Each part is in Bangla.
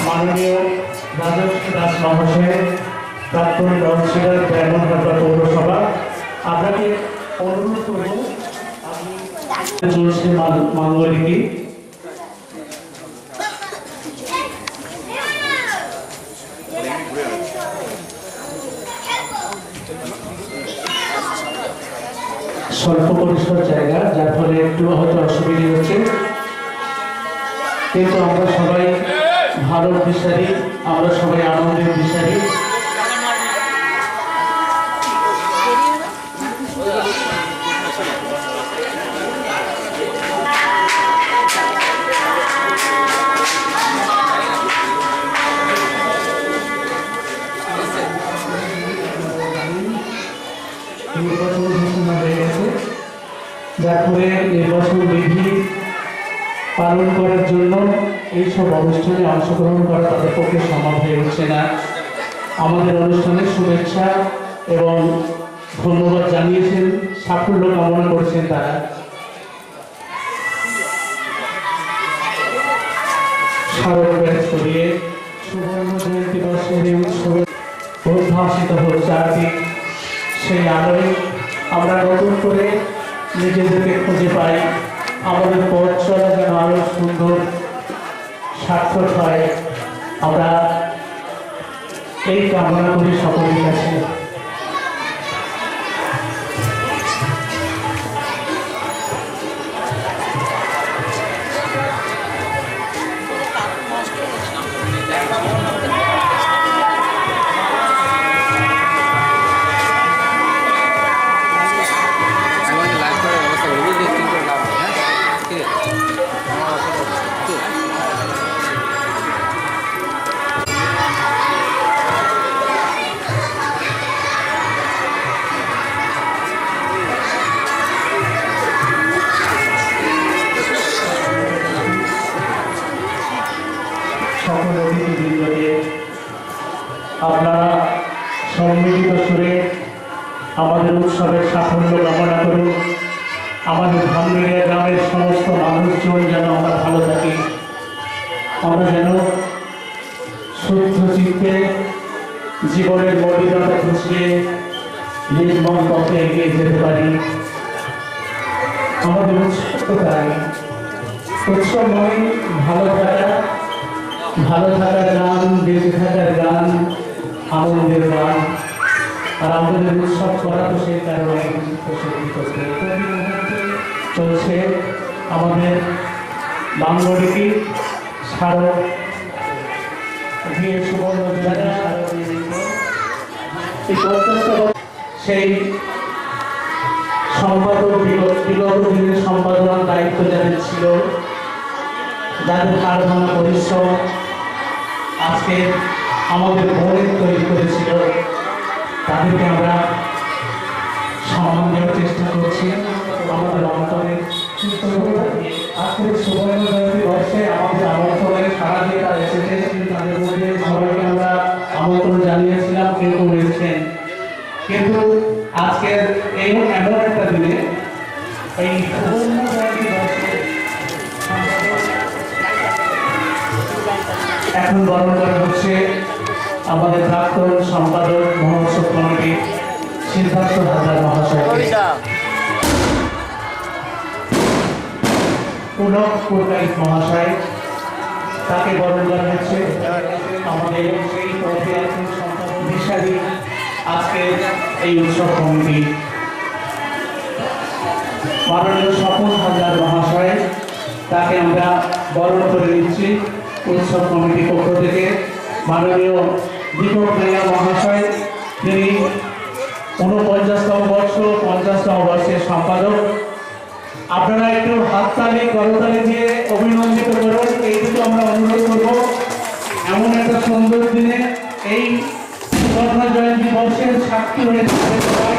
মাননীয় রাজস্ব দাস মহাশয়, প্রাক্তন কাউন্সিলর ডায়মন্ডহাটা পৌরসভা, আপনাকে অনুরোধ করব চলছে মাঙ্গলিকী স্বল্প পরিসর জায়গা, যার ফলে একটু হয়তো অসুবিধা হচ্ছে, কিন্তু আমরা সবাই ভালো দিশারি, আমরা সবাই আনন্দের দিশারি। নির্বাচন ঘোষণা হয়ে গেছে, যার ফলে নির্বাচন বিধি পালন করার জন্য এইসব অনুষ্ঠানে অংশগ্রহণ করা তাদের পক্ষে সম্ভব হয়ে উঠছে না। আমাদের অনুষ্ঠানে শুভেচ্ছা এবং ধন্যবাদ জানিয়েছেন, সাফল্য কামনা করছেন তারা। স্মারক ব্যাচ করিয়ে সুবর্ণ জয়ন্তী বর্ষের এই উৎসবে উদ্ভাসিত হচ্ছে আর্থিক সেই আলোয় আমরা নতুন করে নিজেদেরকে খুঁজে পাই। আমাদের পথ চলা যেন আরো সুন্দর সার্থক হয়, আমরা এই কামনা করি সকলের কাছে। সকল অতিথিবৃন্দকে আপনারা সম্মিলিত সুরে আমাদের উৎসবের সাফল্য কামনা করুন। আমাদের ধানবেড়িয়া গ্রামের সমস্ত মানুষজন যেন আমরা ভালো থাকি, আমরা যেন শুদ্ধ চিত্তে জীবনের মর্যাদা খুঁজিয়ে নির্মল পথে এগিয়ে যেতে পারি। আমাদের উৎসব তাই উৎসব নয়, ভালো থাকার গান, বেঁচে থাকার গান, আনন্দের গান। আর আমাদের উৎসব করা তো সেই কারণে চলছে আমাদের বাংলাদেশি স্মারক দিয়ে সুবর্ণ সেই সম্পাদক বিগত দিনের সম্পাদনার দায়িত্ব যাদের ছিল, যাদের হাড় ভাঙা পরিশ্রম আজকে আমাদের মনের তৈরি করেছিল, তাদেরকে আমরা সম্মান দেওয়ার চেষ্টা করছি আমাদের অন্তরে। আজকের সুবর্ণ জয়ন্তী বর্ষে আমাদের আমন্ত্রণে সারা দিয়ে তারা এসেছেন, তাদের মধ্যে সবাইকে আমরা আমন্ত্রণ জানিয়েছিলাম, কেউ এসেছেন। কিন্তু আজকের এই এমন একটা দিনে এই সুবর্ণ জয়ন্তী বর্ষে এখন বরণ করা হচ্ছে আমাদের প্রাক্তন সম্পাদক মহোৎসব কমিটি সিদ্ধার্থ হাজার মহাশয়, পুনঃ পুরকাইত মহাশয়, তাকে বরণ করা হচ্ছে। আমাদের সেই পথে আছেন সম্পাদক হিসাবে আজকের এই উৎসব কমিটি মাননীয় স্বপন হাজার মহাশয়, তাকে আমরা বরণ করে নিচ্ছি উৎসব কমিটির পক্ষ থেকে। মাননীয় দীপক নাইয়া মহাশয়, তিনি 49তম বর্ষ 50তম বর্ষের সম্পাদক। আপনারা একটু হাততালি করতালি দিয়ে অভিনন্দিত করুন, এইটুকু আমরা অনুরোধ করব। এমন একটা সুন্দর দিনে এই সুবর্ণ জয়ন্তী বর্ষের সাক্ষী হয়ে সবাই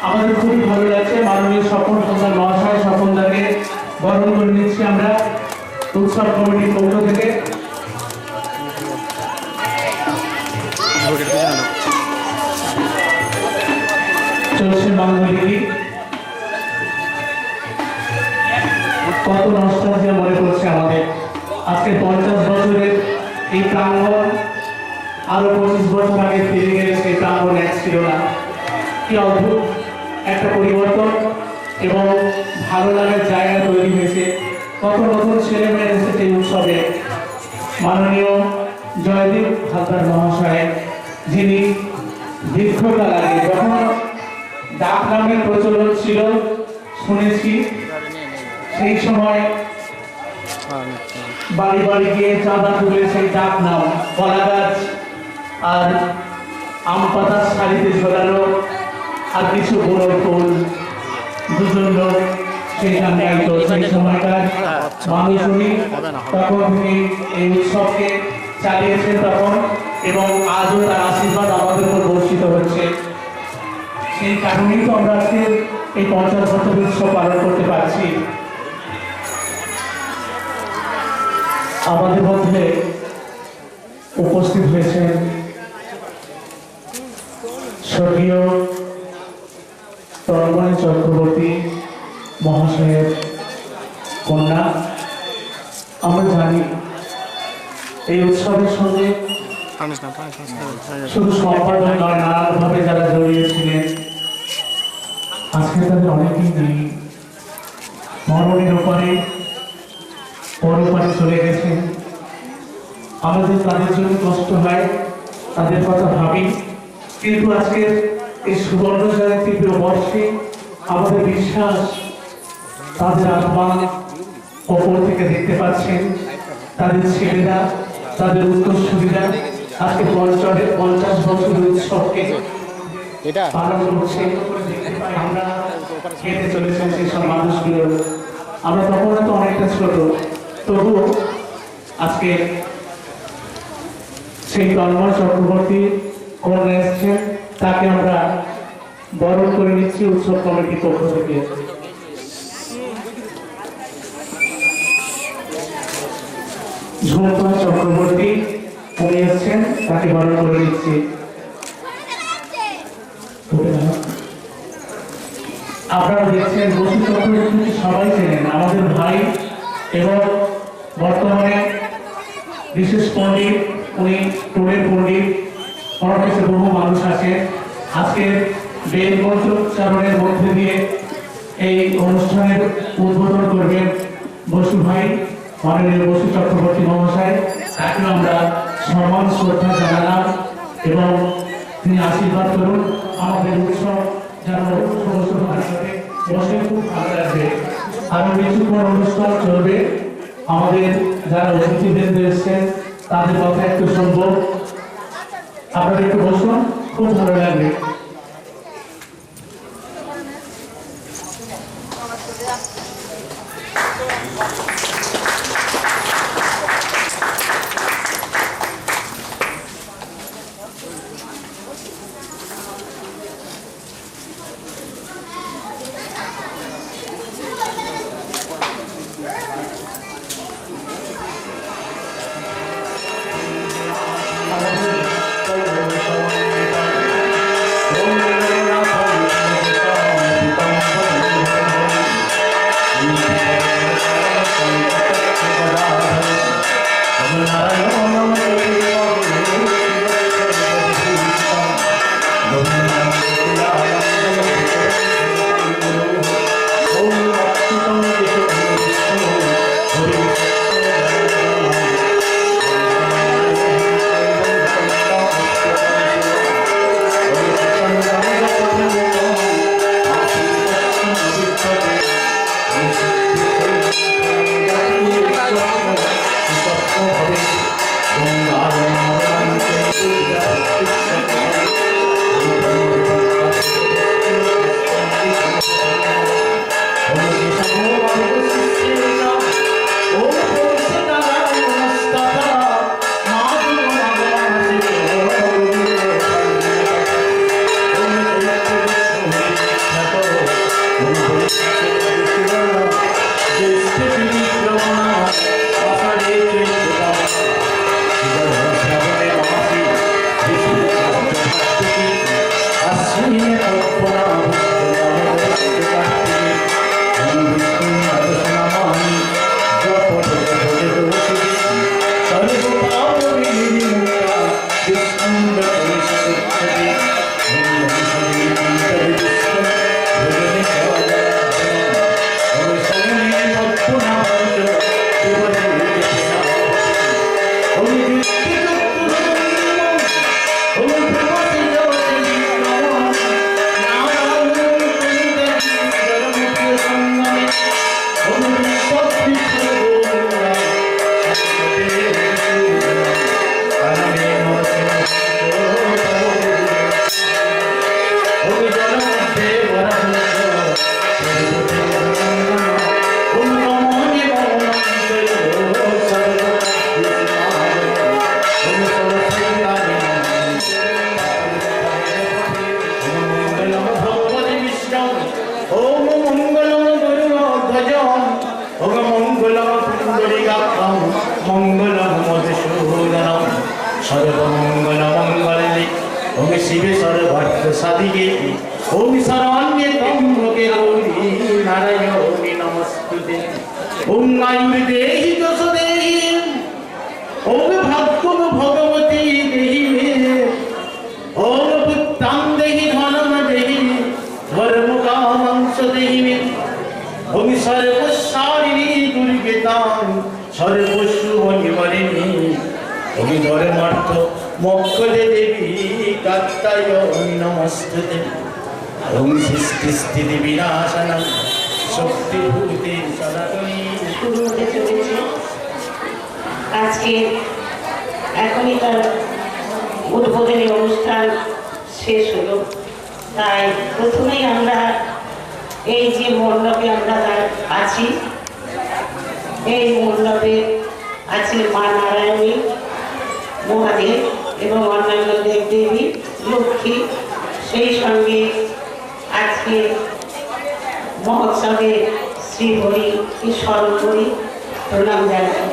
আমাদের খুবই ভালো লাগছে। মাননীয় স্বপন হাজার মহাশয়, স্বপনদাকে বরণ করে নিচ্ছি আমরা উৎসব কমিটির পক্ষ থেকে। চলছে বাংলাদেশী কত নস্টালজিয়া মনে পড়ছে আমাদের। আজকে 50 বছরের এই প্রাঙ্গণ আরো 25 বছর আগে ফিরে গেলে সেই প্রাঙ্গণ এক ছিল না। কি অদ্ভুত একটা পরিবর্তন এবং ভালো লাগার জায়গা তৈরি হয়েছে। কত নতুন ছেলে মেয়ে এসেছে এই উৎসবে। মাননীয় জয়দীপ হালদার মহাশয়, যিনি দীর্ঘকাল আগে যখন ডাক নামের প্রচলন ছিল শুনেছি, সেই সময় বাড়ি বাড়ি গিয়ে চাঁদা তুলে সেই ডাক নাম কলা গাছ আর আম পাতার শাড়িতে ঝোলানো আর কিছু বড় ফুল, দুজন লোক সেইখানে গাইতো। সেই সময়কার মানুষগুলি তখন থেকে এই উৎসবকে চালিয়েছেন তখন, এবং আজও তার আশীর্বাদ আমাদের উপর বর্ষিত হচ্ছে। সেই কারণেই তো আমরা আজকে এই 50 বছর উৎসব পালন করতে পারছি। আমাদের মধ্যে উপস্থিত হয়েছেন স্বর্গীয় তন্ময় চক্রবর্তী মহাশয়ের কন্যা। আমরা জানি এই উৎসবের সঙ্গে শুধু সম্পাদন নয়, নানানভাবে যারা জড়িয়েছিলেন আজকে তাদের অনেকেই নেই, মরণের ওপারে পরপারে চলে গেছেন। আমাদের তাদের জন্য কষ্ট হয়, তাদের কথা ভাবি, কিন্তু আজকের এই সুবর্ণ জয়ন্তী বর্ষে আমাদের বিশ্বাস তাদের আত্মা ওপর থেকে দেখতে পাচ্ছেন। তাদের ছেলেরা, তাদের উত্তরসূরিরা আজকে 50 বছর উৎসবকে পালন করছে। আমরা খেতে চলেছেন সেসব মানুষগুলো। আমরা তখন তো অনেকটা ছোট, তবুও আজকে সেই তন্ময় চক্রবর্তী কন্যা এসছেন, তাকে আমরা বরণ করে নিচ্ছি উৎসব কমিটির পক্ষ থেকে। ঝুমকা চক্রবর্তী উনি এসছেন, তাকে বরণ করে নিচ্ছি। আপনারা দেখছেন বসু চক্রবর্তী সবাই চেনেন, আমাদের ভাই এবং বর্তমানে বিশেষ পণ্ডিত, উনি টোলের পণ্ডিত, ওনার কাছে বহু মানুষ আছে। আজকে বেদ মন্ত্রোচ্চারণের মধ্যে দিয়ে এই অনুষ্ঠানের উদ্বোধন করবেন বসু ভাই, মাননীয় বসু চক্রবর্তী মহাশয়। তাকে আমরা সম্মান শ্রদ্ধা জানালাম এবং তিনি আশীর্বাদ করুন। আমাদের উৎসব যেন সমস্ত ভারতে বসে খুব ভালো লাগবে। আরো কিছুক্ষণ অনুষ্ঠান চলবে। আমাদের যারা অতিথিবৃন্দ এসছেন তাদের কথা একটু শুনবো। আপনারা একটু বসুন, খুব ভালো লাগবে। দেহি দোষ দেহি ওম ভাগ্যম ভগবতী দেহি ওম পুত্রাং দেহি ধনম দেহি ধর্ম কামাংশ দেহি ওম সর্বসারিণী দুর্গেতাং সর্বস্ব নিবারিণী ওম ধর্মার্থ মোক্ষদে দেবী কাত্তায় নমস্তুতে ওম সৃষ্টি স্থিতি বিনাশনম শক্তিভূতে সনাতনী। শুরু হতে চলেছে আজকে, এখনই তার উদ্বোধনী অনুষ্ঠান শেষ হলো। তাই প্রথমেই আমরা এই যে মণ্ডপে আমরা আছি, এই মণ্ডপে আছে মা নারায়ণী, মহাদেব এবং অন্যান্য দেবদেবী, লক্ষ্মী। সেই সঙ্গে আজকে মহোৎসবে শ্রীহরিকে স্মরণ করি, প্রণাম জানাই।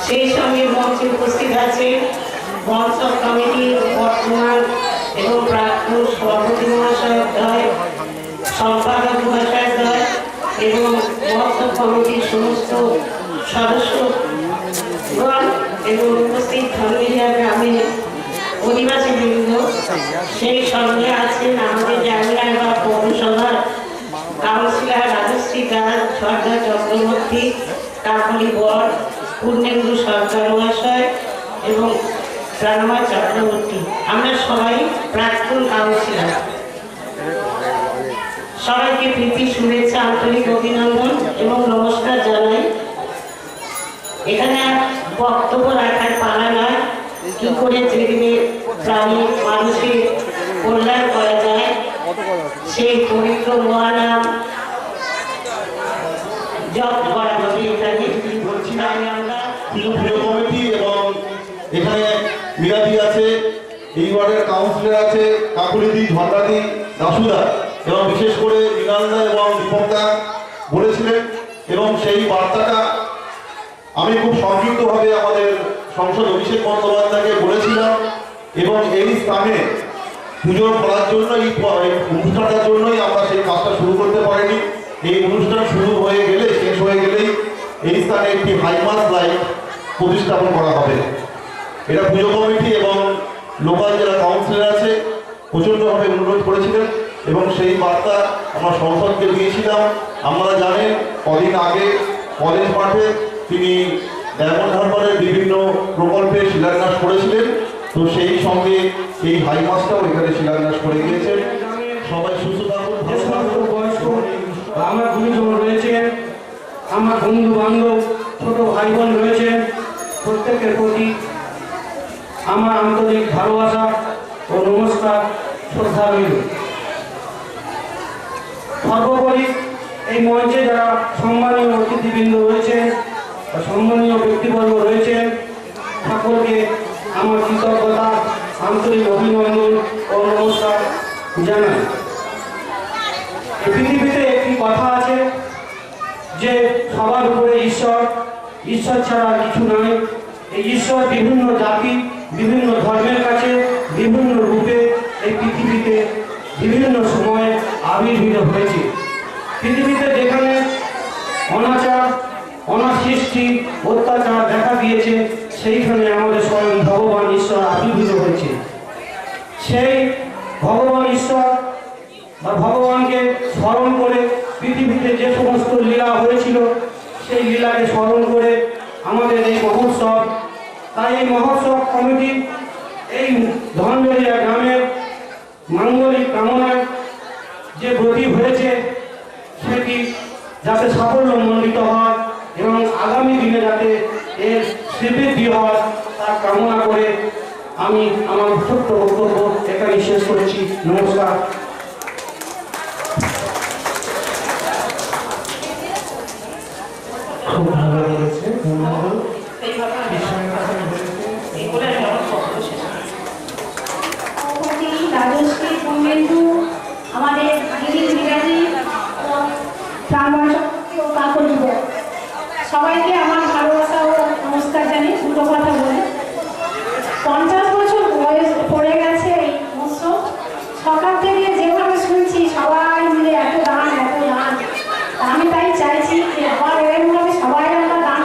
সেই সঙ্গে মঞ্চে উপস্থিত আছে মহোৎসব কমিটির বর্তমান এবং প্রাক্তন সভাপতি মহাশয়দ্বয়, সম্পাদক মহাশয়দ্বয় এবং মহোৎসব কমিটির সমস্ত সদস্যগণ এবং উপস্থিত ধর্মীয় গ্রামের অধিবাসীবৃন্দ। সেই সঙ্গে আছেন আমাদের জামিয়া বা পৌরসভার কাউন্সিলর রাজশ্রী দাস, সর্দার চক্রবর্তী, কাকলি বর, পূর্ণেন্দু সরকার মহাশয় এবং প্রাণময় চক্রবর্তী। আমরা সবাই প্রাক্তন কাউন্সিলর। সবাইকে প্রীতি, শুভেচ্ছা, আন্তরিক অভিনন্দন এবং নমস্কার জানাই। এখানে বক্তব্য রাখার পালা নয়, কি করে পৃথিবী প্রাণী মানুষের কল্যাণ করা যায় সেই পবিত্র মহানাম জপ করা হবে। এখানে আমরা কমিটি এবং এখানে মিরাদি আছে, এই ওয়ার্ডের কাউন্সিলর আছে কাকুলিদি, ঝর্ণাদি, দাসুদা এবং বিশেষ করে মৃণালদা এবং দীপকদা বলেছিলেন এবং সেই বার্তাটা আমি খুব সংক্ষিপ্তভাবে আমাদের সংসদ অভিষেক বন্দ্যোপাধ্যায়কে বলেছিলাম এবং এই স্থানে পুজো করার জন্য এই অনুষ্ঠানটার জন্যই আমরা সেই কাজটা শুরু করতে পারিনি। এই অনুষ্ঠান শুরু হয়ে গেলে, শেষ হয়ে গেলেই এই স্থানে একটি হাইমাস লাইট প্রতিস্থাপন করা হবে। এটা পুজো কমিটি এবং লোকাল যারা কাউন্সিলর আছে প্রচণ্ডভাবে অনুরোধ করেছিলেন এবং সেই বার্তা আমরা সংসদকে দিয়েছিলাম। আপনারা জানেন কদিন আগে কলেজ মাঠে তিনি ডায়মন্ড হারবারের বিভিন্ন প্রকল্পে শিলান্যাস করেছিলেন, তো সেই সঙ্গে এই হাইমাসটাও এখানে শিলান্যাস করে গিয়েছেন। সবাই সুস্থ থাকুন, ভালো থাকুন। বয়স্ক আমার গুরুজন রয়েছেন, আমার বন্ধু বান্ধব, ছোট ভাই বোন রয়েছেন, প্রত্যেকের প্রতি আমার আন্তরিক ভালোবাসা ও নমস্কার, শ্রদ্ধা রইল। সর্বোপরি এই মঞ্চে যারা সম্মানীয় অতিথিবৃন্দ রয়েছেন, সম্মানীয় ব্যক্তিবর্গ রয়েছেন, সকলকে আমার কৃতজ্ঞতা, আন্তরিক অভিনন্দন ও নমস্কার জানাই। পৃথিবীতে একটি কথা আছে যে সবার উপরে ঈশ্বর, ঈশ্বর ছাড়া কিছু নয়। এই ঈশ্বর বিভিন্ন জাতি, বিভিন্ন ধর্মের কাছে বিভিন্ন রূপে এই পৃথিবীতে বিভিন্ন সময়ে আবির্ভূত হয়েছে। পৃথিবীতে যেখানে অনাচার, অনাসৃষ্টি, অত্যাচার দেখা দিয়েছে, সেইখানে আমাদের স্বয়ং ভগবান ঈশ্বর আবির্ভূত হয়েছে। সেই ভগবান ঈশ্বর বা ভগবানকে স্মরণ করে পৃথিবীতে যে সমস্ত লীলা হয়েছিল সেই লীলাকে স্মরণ করে আমাদের এই মহোৎসব। তাই এই মহোৎসব কমিটি এই ধনবেড়িয়া গ্রামের মাঙ্গলিক কামনায় যে ব্রতী হয়েছে সেটি যাতে সাফল্যমণ্ডিত হয় এবং আগামী দিনে যাতে এর শ্রীবৃদ্ধি হয় তার কামনা করে আমি আমার ছোট্ট বক্তব্য এখানে শেষ করেছি। নমস্কার। খুব ভালো লেগেছে, ধন্যবাদ। রাজশ্রী, পূর্ণেন্দু, আমাদের দিদির মিরাজি ও কাকলি বর, সবাইকে আমার ভালোবাসা ও নমস্কার জানিয়ে দুটো কথা বলি। 50 বছর বয়স পড়ে গেছে এই মৎসব। সকাল থেকে যেভাবে শুনছি সবাই মিলে এত দান, এত দান, আমি তাই চাইছি যে আবার এরকমভাবে সবাই আমরা দান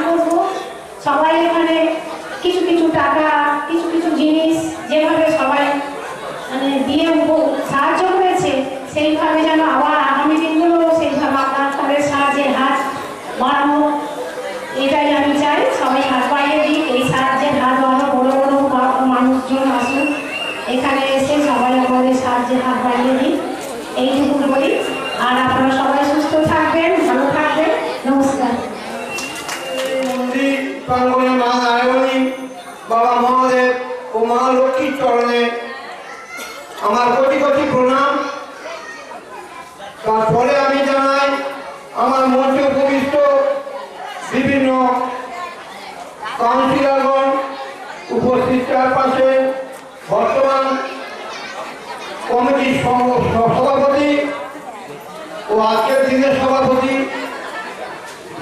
আজকের দিনের সভাপতি,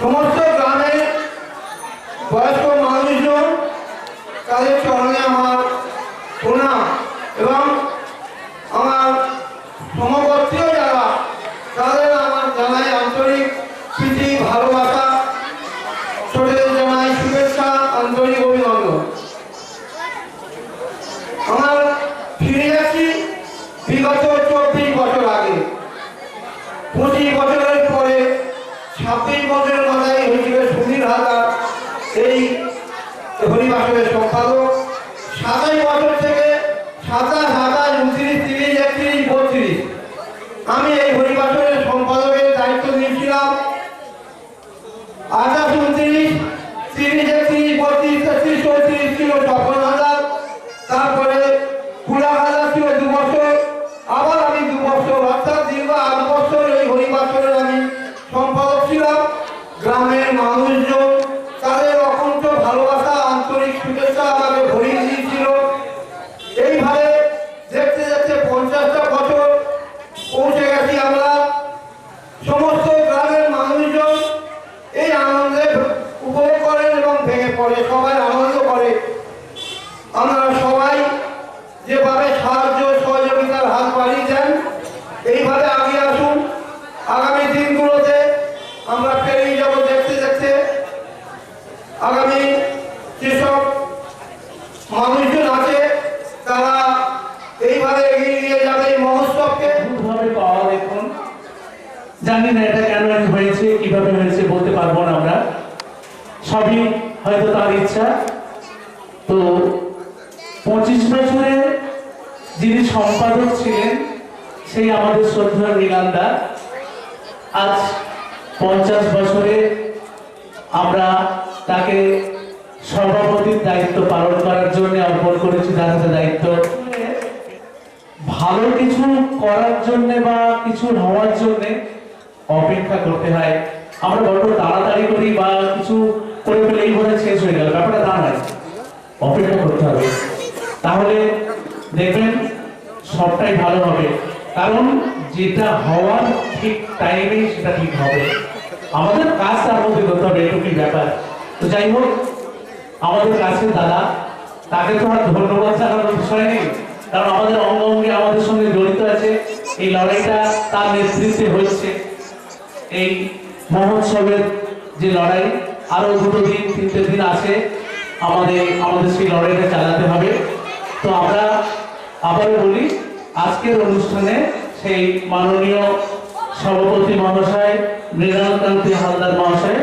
সমস্ত গ্রামের বয়স্ক মানুষজন, তাদের চরণে আমার প্রণাম এবং আমার সমবর্তীয় যারা তাদের আমার জানাই আন্তরিক প্রীতি ভালোবাসা, ছোটদের জানাই শুভেচ্ছা, আন্তরিক অভিনন্দন। আমার ফিরে যাচ্ছি বিগত 24 বছর আগে। 25 বছরের পরে 26 বছরের মাথায় হয়েছিল সুনীল হালদার এই হরিবাসরের সম্পাদক। 27 বছর থেকে 27, 29, 30, 31, 32 আমি এই হরিবাসরের সম্পাদকের দায়িত্ব নিয়েছিলাম। 28, 29, 30, 31, 32, 33, 34 ছিল তপন হালদার, তারপরে কুলা হালদার ছিল 2 বছর, আবার আমি 2 বছর, অর্থাৎ দীর্ঘ 8 বছর এই হরিবাসরের আমি সম্পাদক ছিলাম। গ্রামের মানুষজন তাদের অকুণ্ঠ ভালোবাসা, আন্তরিক শুভেচ্ছা আমাকে ভরিয়ে দিয়েছিল। এইভাবে দেখতে দেখতে 50টা বছর পৌঁছে গেছি আমরা। সমস্ত গ্রামের মানুষজন এই আনন্দে উপভোগ করেন এবং ভেঙে পড়ে, সবাই আনন্দ করে। আমরা সবাই যেভাবে সাহায্য সহযোগিতার হাত বাড়িয়ে দেন, এইভাবে এগিয়ে আসুন। আগামী দিনগুলোতে আমরা পেরিয়ে যাব দেখতে দেখতে। আগামী যেসব মানুষজন আছে তারা এইভাবে এগিয়ে নিয়ে যাবে এই মহোৎসবকে। ভাবে পাওয়া দেখুন, জানি না এটা কেন হয়েছে, কিভাবে হয়েছে বলতে পারবো না আমরা, সবই হয়তো তার ইচ্ছা। তো 25 বছরে যিনি সম্পাদক ছিলেন সেই আমাদের শ্রদ্ধেয় মৃণালদা, আজ 50 বছরে আমরা তাকে সভাপতির দায়িত্ব পালন করার জন্য অর্পণ করেছি তার হাতে দায়িত্ব। ভালো কিছু করার জন্য বা কিছু হওয়ার জন্য অপেক্ষা করতে হয়। আমরা বড় তাড়াতাড়ি করি বা কিছু করে ফেলে এই বলে শেষ হয়ে গেল, ব্যাপারটা তা নয়, অপেক্ষা করতে হবে। তাহলে দেখবেন সবটাই ভালো হবে, কারণ যেটা হওয়ার ঠিক টাইমে সেটা ঠিক হবে। আমাদের কাজ তার মধ্যে করতে হবে, এটুকুই ব্যাপার। তো যাই হোক, আমাদের কাছে দাদা, তাকে তো আর ধন্যবাদ জানানোর বিষয় নেই, কারণ আমাদের অঙ্গ অঙ্গে আমাদের সঙ্গে জড়িত আছে। এই লড়াইটা তার নেতৃত্বে হচ্ছে। এই মহোৎসবের যে লড়াই, আরো 2 দিন 3টে দিন আছে, আমাদের সেই লড়াইটা চালাতে হবে। তো আমরা আবারও বলি, আজকের অনুষ্ঠানে সেই মাননীয় সভাপতি মহাশয় মৃণালকান্তি হালদার মহাশয়,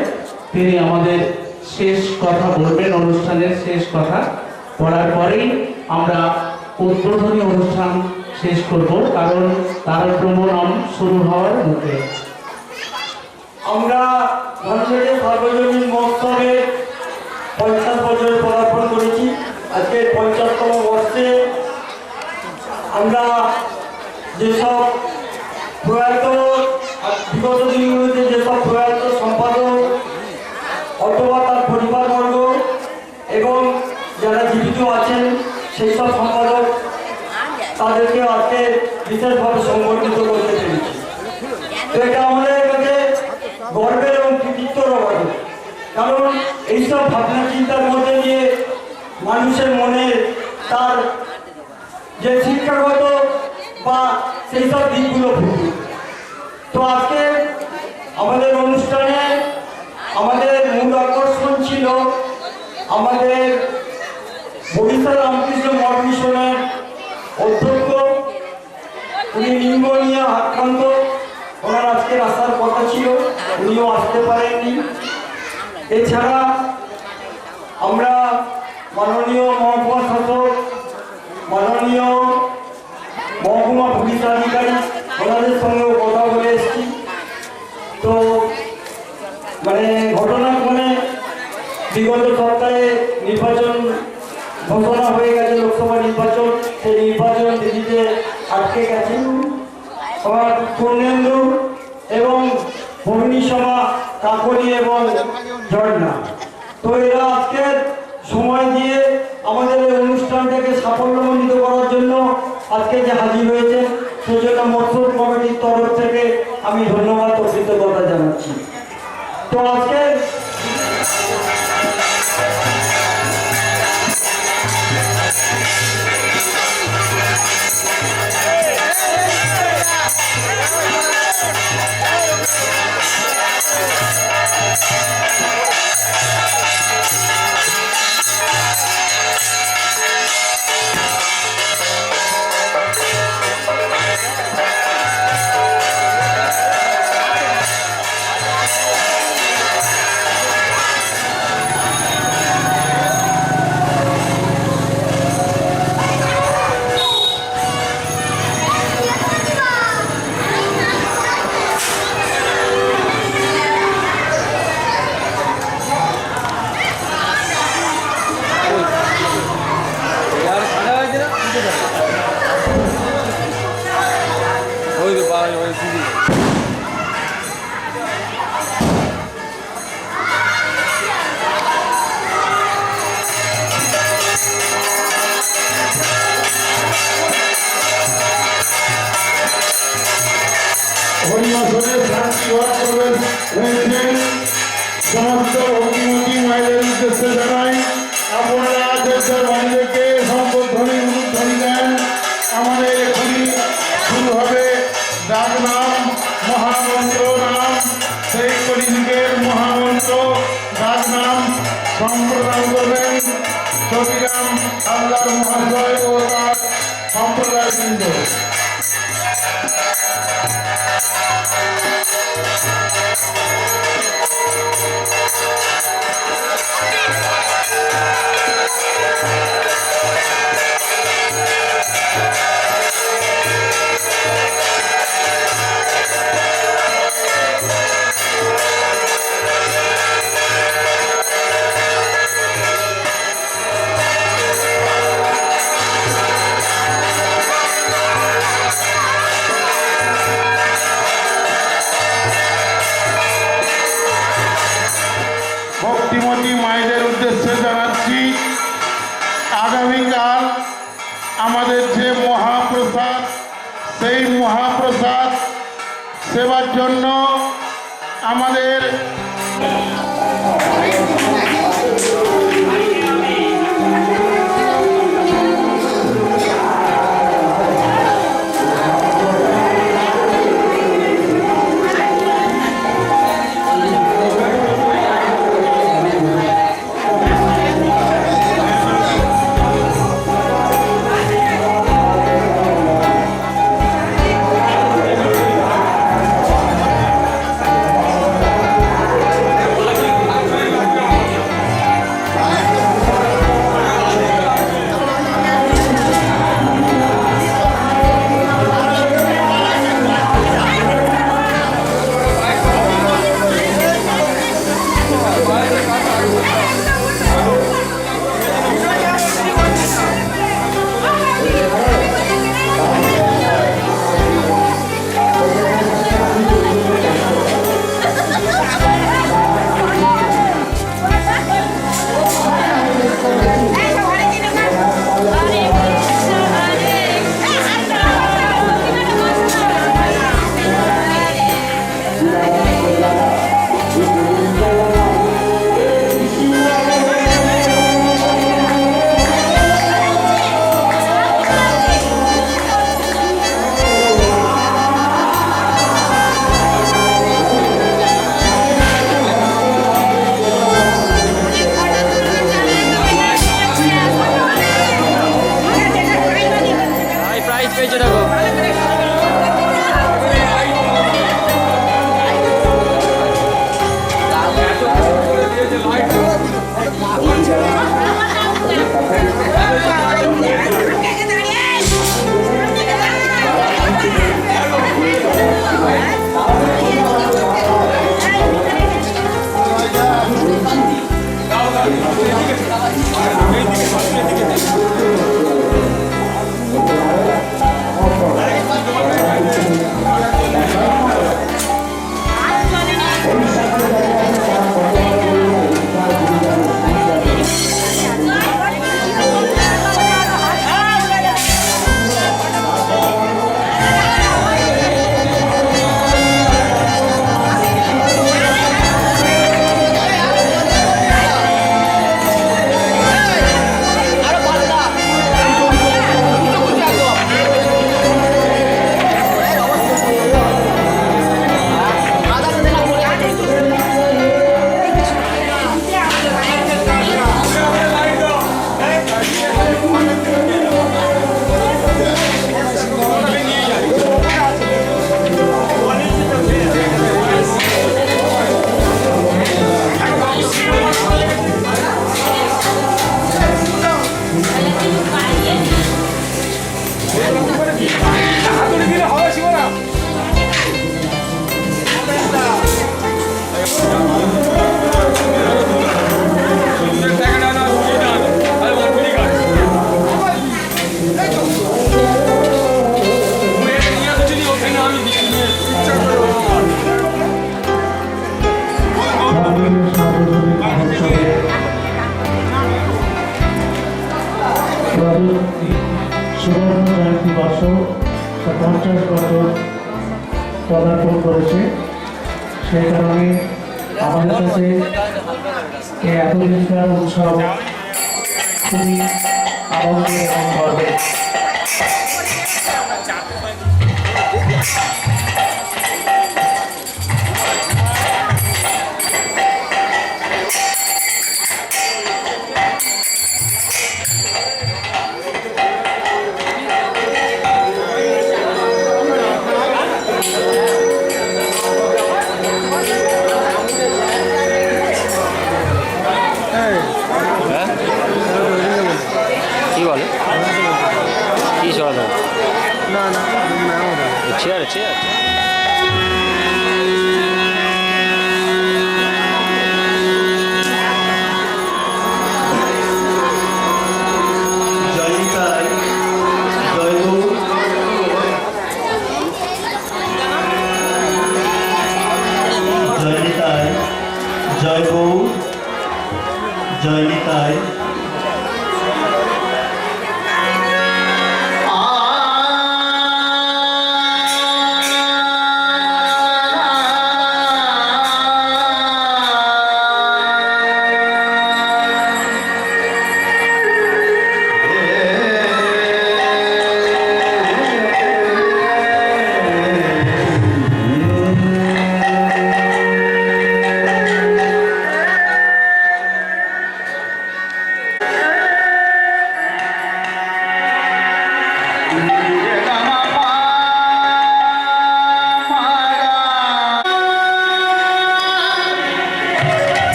তিনি আমাদের শেষ কথা বলবেন, অনুষ্ঠানের শেষ কথা বলার পরেই আমরা উদ্বোধনী অনুষ্ঠান শেষ করব, কারণ তার ভ্রমণ শুরু হওয়ার মুখে। আমরা ধর্মের সর্বজনীন মহোৎসবে 50 বছর পদার্পণ করেছি। আজকে 50তম বর্ষে আমরা যেসব প্রয়াত বিগত দিনগুলোতে যেসব প্রয়াত সম্পাদক অথবা তার পরিবারবর্গ এবং যারা জীবিত আছেন সেই সব সম্পাদক, তাদেরকে আজকে বিশেষভাবে সংগঠিত করতে পেরেছি। এটা আমাদের কাছে গর্বের এবং কৃতিত্বরও বটে, কারণ এইসব ভাবনা চিন্তার মধ্যে দিয়ে মানুষের মনে তার যে শিক্ষাগত বা সেই সব দিকগুলো ফুটে। তো আজকে আমাদের অনুষ্ঠানে আমাদের মূল আকর্ষণ ছিল আমাদের বরিশাল রামকৃষ্ণ মঠ মিশনের অধ্যক্ষ, উনি নিউমোনিয়া আক্রান্ত, ওনার আজকের আসার কথা ছিল, উনিও আসতে পারেননি। এছাড়া আমরা মাননীয় মহকুমা শাসক, মাননীয় মহকুমা পুলিশ আধিকারিক, ওনাদের সঙ্গেও কথা বলে এসেছি। তো ঘটনাক্রমে বিগত সপ্তাহে নির্বাচন ঘোষণা হয়ে গেছে, লোকসভা নির্বাচন, সেই নির্বাচন দিল্লিতে আটকে গেছে। আমার পূর্ণেন্দু এবং ভগ্নিসভা কাকলি এবং ঝর্ণা, তো এরা আজকের সময় দিয়ে আমাদের এই অনুষ্ঠানটাকে সাফল্যমণ্ডিত করার জন্য আজকে যে হাজির হয়েছে, সেজন্য মৎস্য কমিটির তরফ থেকে আমি ধন্যবাদ ও কৃতজ্ঞতা জানাচ্ছি। তো আজকে হরিবাসনের শান্তি ঘর করবেন রয়েছেন সমস্ত ভক্তিমতী মায়েদের উদ্দেশ্যে জানাই আপনারা দেশের বাড়িকে সম্পর্ধনী উদ্বোধনী দেন। আমাদের এখনই শুরু হবে ডাক নাম মহামন্ত্র নাম, সেই কলিযুগের মহামন্ত্র ডাক নাম সম্প্রদান করবেন চটিরাম আল্লাহর মহাশয় ও তার সম্প্রদায় বৃন্দ। ভক্তিমতী মায়েদের উদ্দেশ্যে জানাচ্ছি আগামীকাল আমাদের যে মহাপ্রসাদ, সেই মহাপ্রসাদ সেবার জন্য আমাদের করেছে। সেই কারণে আমাদের কাছে এই এত দিনকার উৎসব খুবই আনন্দের এবং গর্বের। কি বলে কি চলা না না চেয়ার চেয়ার জয় গৌ জয় নিতাই।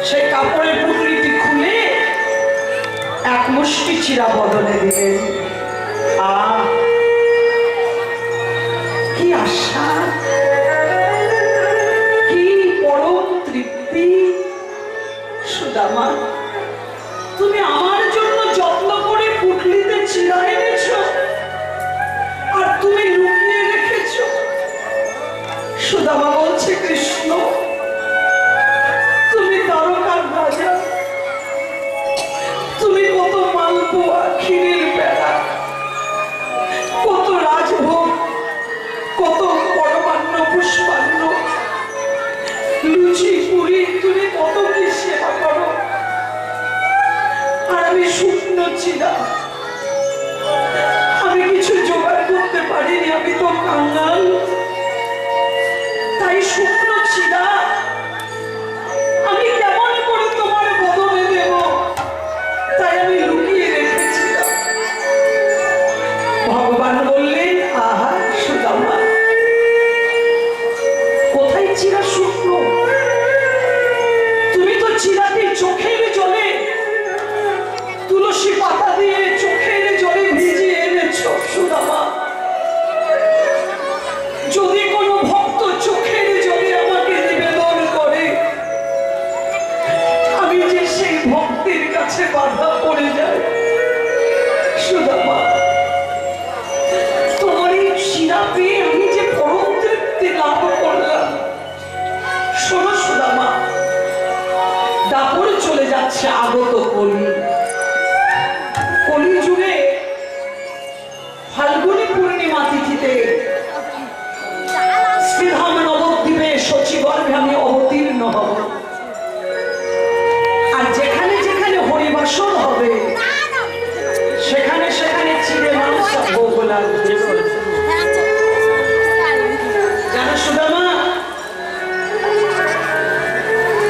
সেই কাপড়ের পুটলিটি খুলে এক মুষ্টি চিরা বদলে দিলেন। কি আশা, কি পরম তৃপ্তি। সুদামা, তুমি আমার জন্য যত্ন করে পুটলিতে চিরা এনেছো আর তুমি লুকিয়ে রেখেছো। সুদামা বলছে, কৃষ্ণ তুমি তারকার রাজা, তুমি কত মালপোয়া, ক্ষীরের বেড়া, কত রাজভোগ, কত পরমান্ন পুষ্পান্ন, লুচি পুরি, তুমি কত কি সেবা করো। আর আমি শুকনো ছিলাম, আমি কিছু জোগাড় করতে পারিনি, আমি তো কাঙ্গাল। তাই শুকনো ছিলাম, আমি কেমন করে তোমার বদলে দেব, তাই আমি লুকিয়ে রেখেছিলাম। ভগবান বললেন, আহা সুদামা, কোথায় চিরা শুকনো? তুমি তো চিরাটি চোখের জলে, তুলসী পাতা দিয়ে চোখের জলে ভিজিয়ে এনেছো। সুদামা, যদি কোনো ভক্ত চোখের জলে আমাকে নিবেদন করে, আমি যে সেই ভক্তের কাছে বাধা পড়ে যাই। সুদামা, তোমার এই শিরা পেয়ে আমি যে পরম তৃপ্তি লাভ করলাম। শোনো সুদামা, দাপর চলে যাচ্ছে আগত কলি। কলি যুগে ফাল্গুনী পূর্ণিমা তিথিতে শ্রীধাম নবদ্বীপে শচীগর্ভে আমি অবতীর্ণ হব। আর যেখানে যেখানে হরিবাসর হবে, সেখানে সেখানে চিড়ে মাংস ভোগ লাগবে। জানো সুদামা,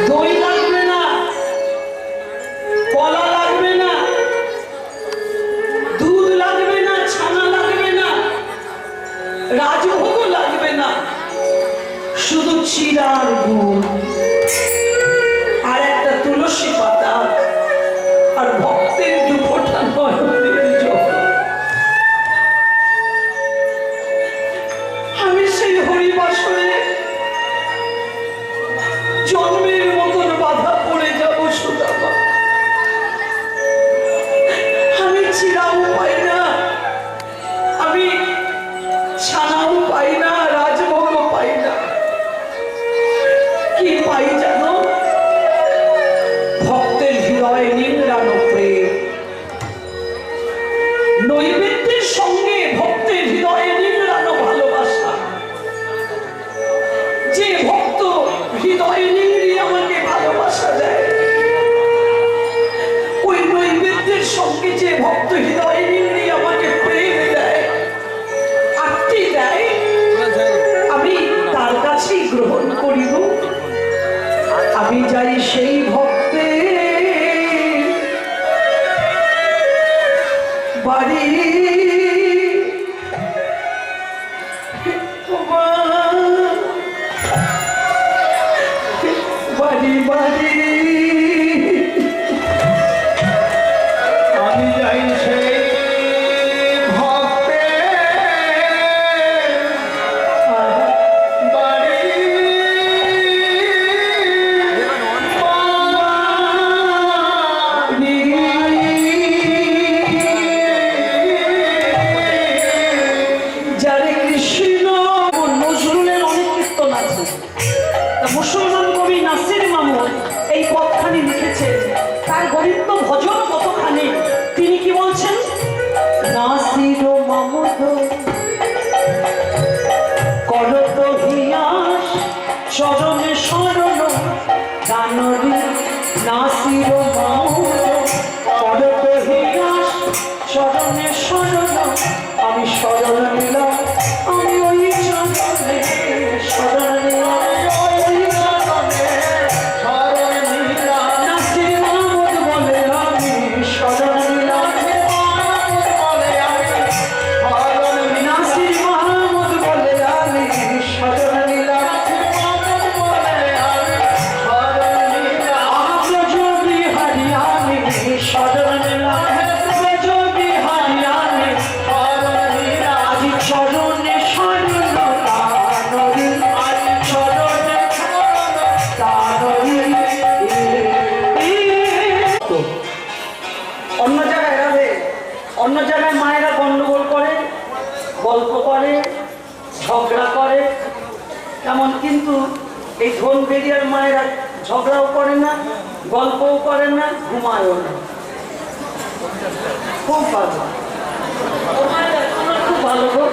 দই লাগবে না, কলা লাগবে না, দুধ লাগবে না, ছানা লাগবে না, রাজভোগ লাগবে না, শুধু চিরার গুড় আর একটা তুলসী পাতা আর ভক্তের দুপোটা নয়নের জল। আমি সেই হরিবাসরে জন্মের মতন বাধা পড়ে যাব। সুদামা, আমি চিরাও পাই না, আমি ছানাও পাই না, রাজভোগও পাই না। কি পাই জানো? ভক্তের হৃদয়ে নিংড়ানো প্রেম। নৈবেদ্যের সঙ্গে ভক্তের হৃদয়ে নিংড়ানো ভালোবাসা। যে ভক্ত হৃদয়ে নিংড়িয়ে আমাকে ভালোবাসা দেয়, ওই নৈবেদ্যের সঙ্গে যে ভক্ত হৃদয়ে নিংড়িয়ে আমাকে প্রেম দেয়, আত্মী দেয়, আমি তার কাছেই গ্রহণ করিব। আমি যাই সেই ভক্তের বাড়ি, বাড়ি বাড়ি আমি যাই সেই মুসলমান কবি নাসির মামুন এই পদখানি লিখেছেন। তার গরিব ভজন কতখানি, তিনি কি বলছেন? নাসির মামুদ করত হিয়াস চরণে শরণ দানবী। নাসির মামুদ করত হিয়াস চরণে শরণ, আমি শরণ নিলাম, আমি ওই চরণে শরণ নিলাম। আমাকে এই ধন বেরিয়ার মায়েরা ঝগড়াও করে না, গল্পও করে না, ঘুমায়ও না। খুব ভালো, তোমরা খুব ভালো গো।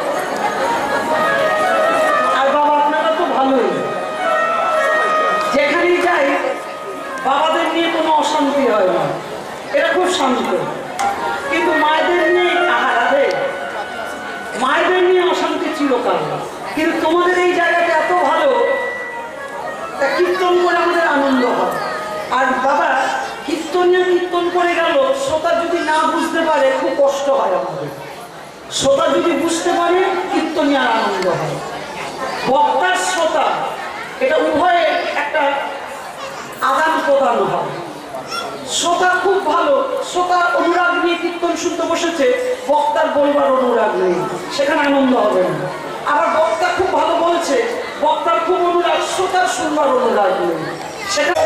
আর বাবা আপনারা তো ভালোই, যেখানেই যাই বাবাদের নিয়ে কোনো অশান্তি হয় না, এরা খুব শান্ত। কিন্তু মায়েদের নিয়ে আহারাবে, মায়েদের নিয়ে অশান্তি চিরকাল। কিন্তু তোমাদের এই জায়গাটা এত ভালো, তা কীর্তন করে আমাদের আনন্দ হয়। আর বাবা কীর্তন করে গেল, শ্রোতা যদি না বুঝতে পারে খুব কষ্ট হয় আমাদের। শ্রোতা যদি বুঝতে পারে কীর্তনিয়ার আনন্দ হয়। বক্তার শ্রোতা এটা উভয়ে একটা আদান প্রদান হয়। শ্রোতা খুব ভালো, শ্রোতা অনুরাগ নিয়ে কীর্তন শুনতে বসেছে, বক্তার বলবার অনুরাগ নেই, সেখানে আনন্দ হবে না। আবার বক্তা খুব ভালো বলছে, বক্তার খুব অনুরাগ, শ্রোতার শুনবার অনুরাগ নেই, সেখানে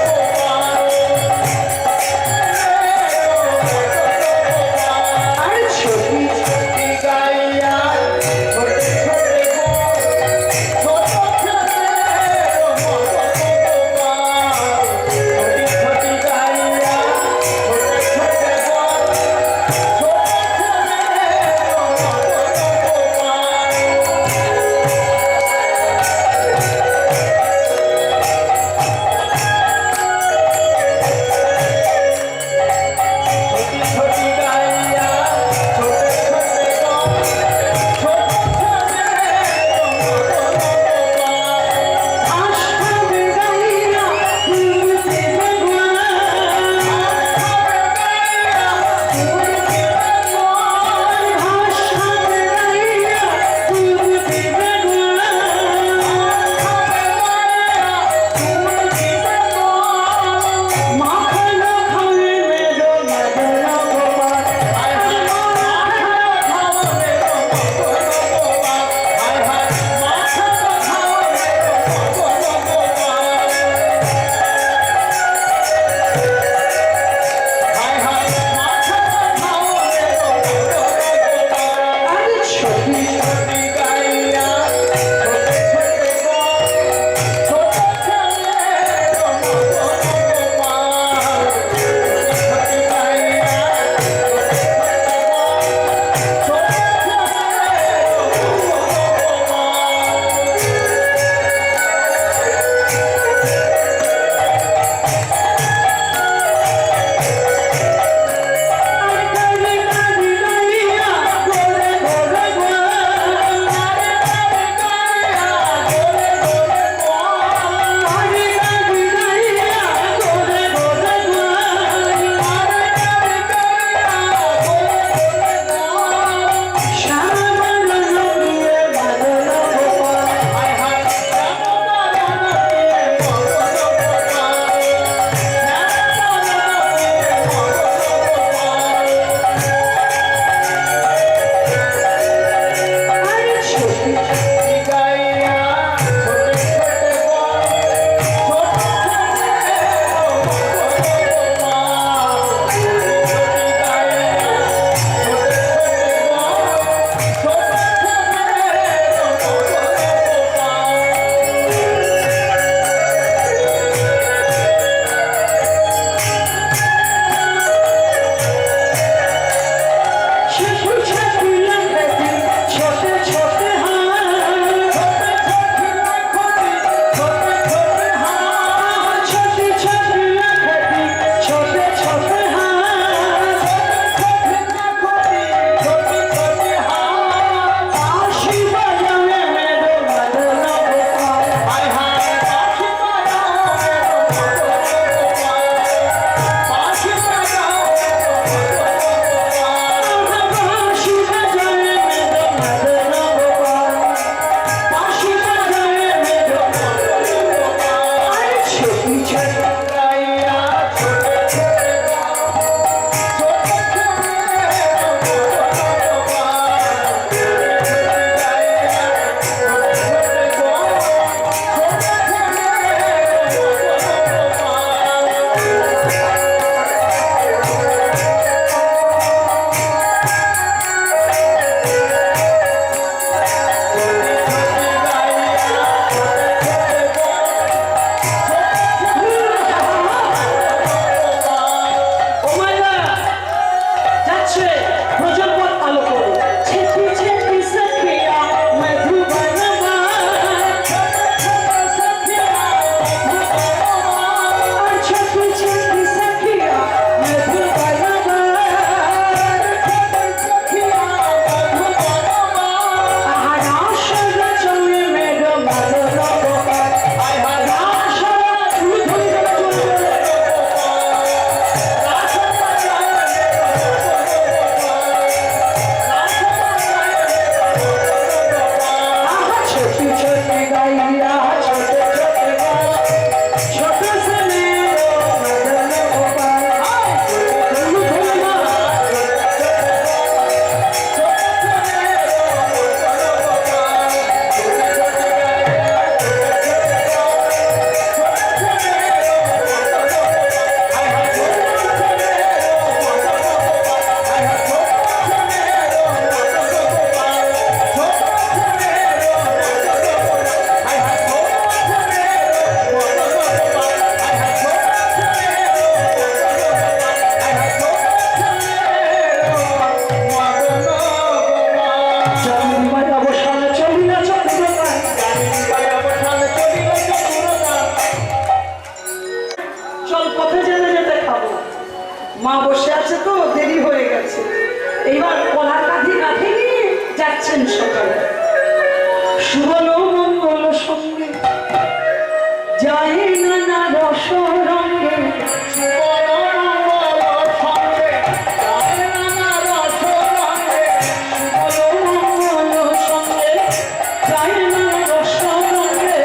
মা বসে আছে তো দেরি হয়ে গেছে, এইবার কলার কাঁধে কাঁধে নিয়ে যাচ্ছেন সকালে। সুবল মঙ্গল সঙ্গে যায় নানা রস রঙে, সুবল মঙ্গল সঙ্গে যায় নানা রস রঙে, সুবল মঙ্গল সঙ্গে যায় নানা রস রঙে।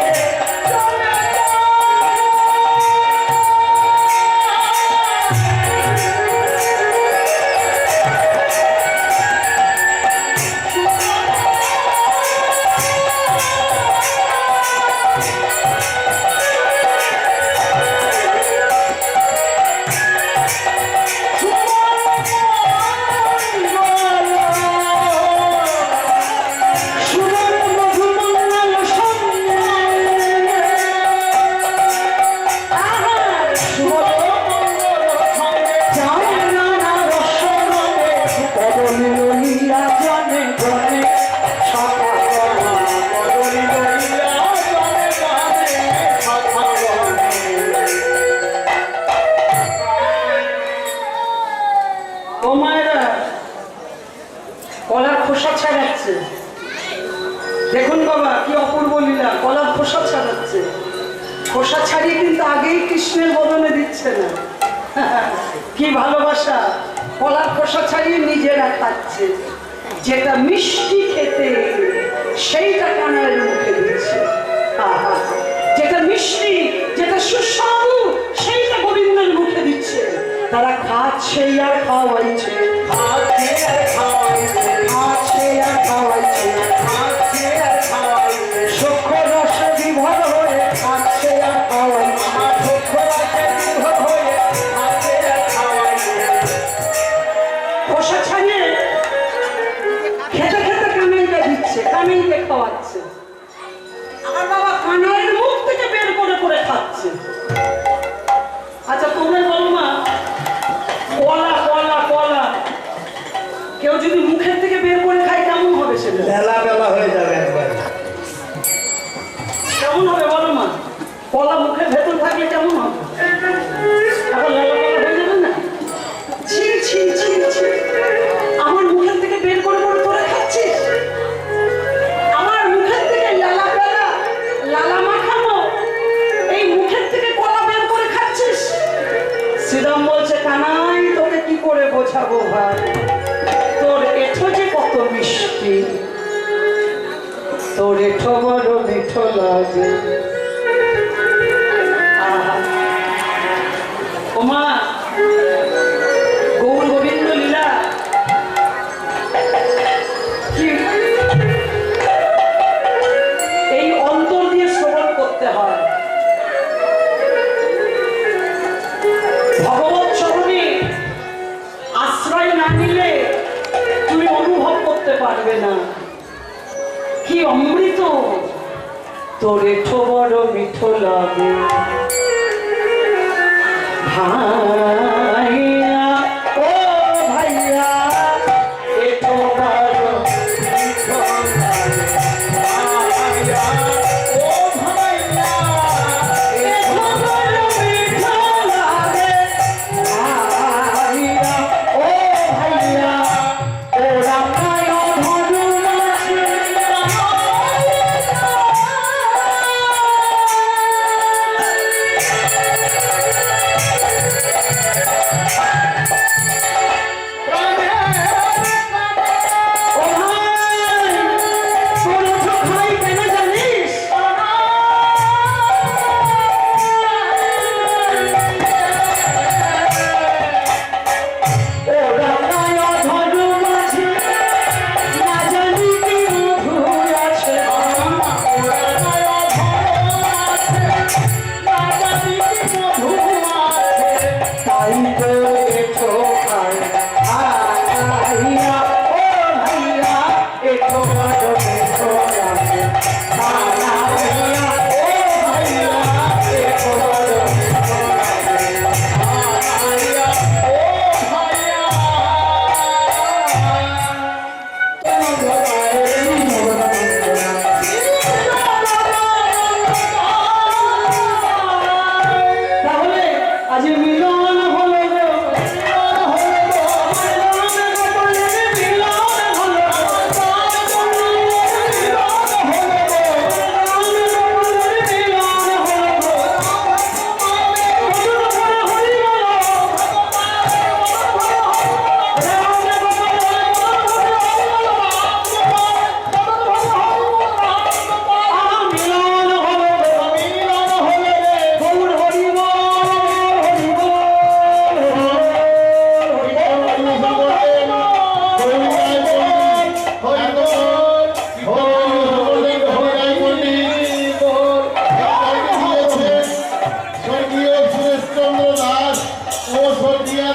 কলার খোসা ছাড়াচ্ছে, দেখুন বাবা কি অপূর্ব লীলা, কলার খোসা ছাড়াচ্ছে। খোসা ছাড়িয়ে কিন্তু আগেই কৃষ্ণের বদনে দিচ্ছে না, কি ভালোবাসা। কলার খোসা ছাড়িয়ে নিজেরা খাচ্ছে, যেটা মিষ্টি খেতে সেইটা কানার মুখে দিচ্ছে। যেটা মিষ্টি, যেটা সুস্বাদু সেইটা গোবিন্দের মুখে দিচ্ছে। তারা খাচ্ছে আর খাওয়াইছে, খাচ্ছে আর খাওয়াইছে, খাচ্ছে আর খাওয়াইছে, খাচ্ছে আর খাওয়াইছে। সূক্ষ্ম রস বিভোর হয়ে খাচ্ছে আর খাওয়াইছে, সূক্ষ্ম রসে বিভোর হয়ে খাচ্ছে আর খাওয়াইছে। খোসা ছাড়িয়ে খেতে খেতে কানাইকে দিচ্ছে, কানাইকে খাওয়াচ্ছে। আমার বাবা কানাইয়ের মুখ থেকে বের করে করে খাচ্ছে। আচ্ছা তোমরা বলো মা, কলা কলা কলা কেউ যদি মুখের থেকে বের করে খায় কেমন হবে? সেটা বেলা বেলা হয়ে যাবে একবার। কেমন হবে বলো মা? কলা মুখের ভেতর থাকলে কেমন হবে? আবার লালা কলা হয়ে যাবে না? ছি ছি ছি ছি, আমার মুখের থেকে বের করে করে তোরা খাচ্ছিস? আমার মুখের থেকে লালা বেলা লালা মাখানো এই মুখের থেকে কলা বের করে খাচ্ছিস? শ্রীরাম বলছে কানাই তোকে কি করে বোঝাবো ভাই, তোর এঠো যে কত মিষ্টি, তোর এঠো বড় মিঠো লাগে। ওমা গৌর গোবিন্দ লীলা কি এই অন্তর দিয়ে শ্রবণ করতে হয়। ভগবত চরণে আশ্রয় না নিলে তুমি অনুভব করতে পারবে না কি অমৃত, তোর এঠো বড় মিঠো লাগে। ভাইয়া ও ভাইয়া এঠো বড় মিঠো লাগে, ভাইয়া ও ভাইয়া এঠো বড় মিঠো লাগে। ভাইয়া ও ভাইয়া ওরা কায় ধনু মাছে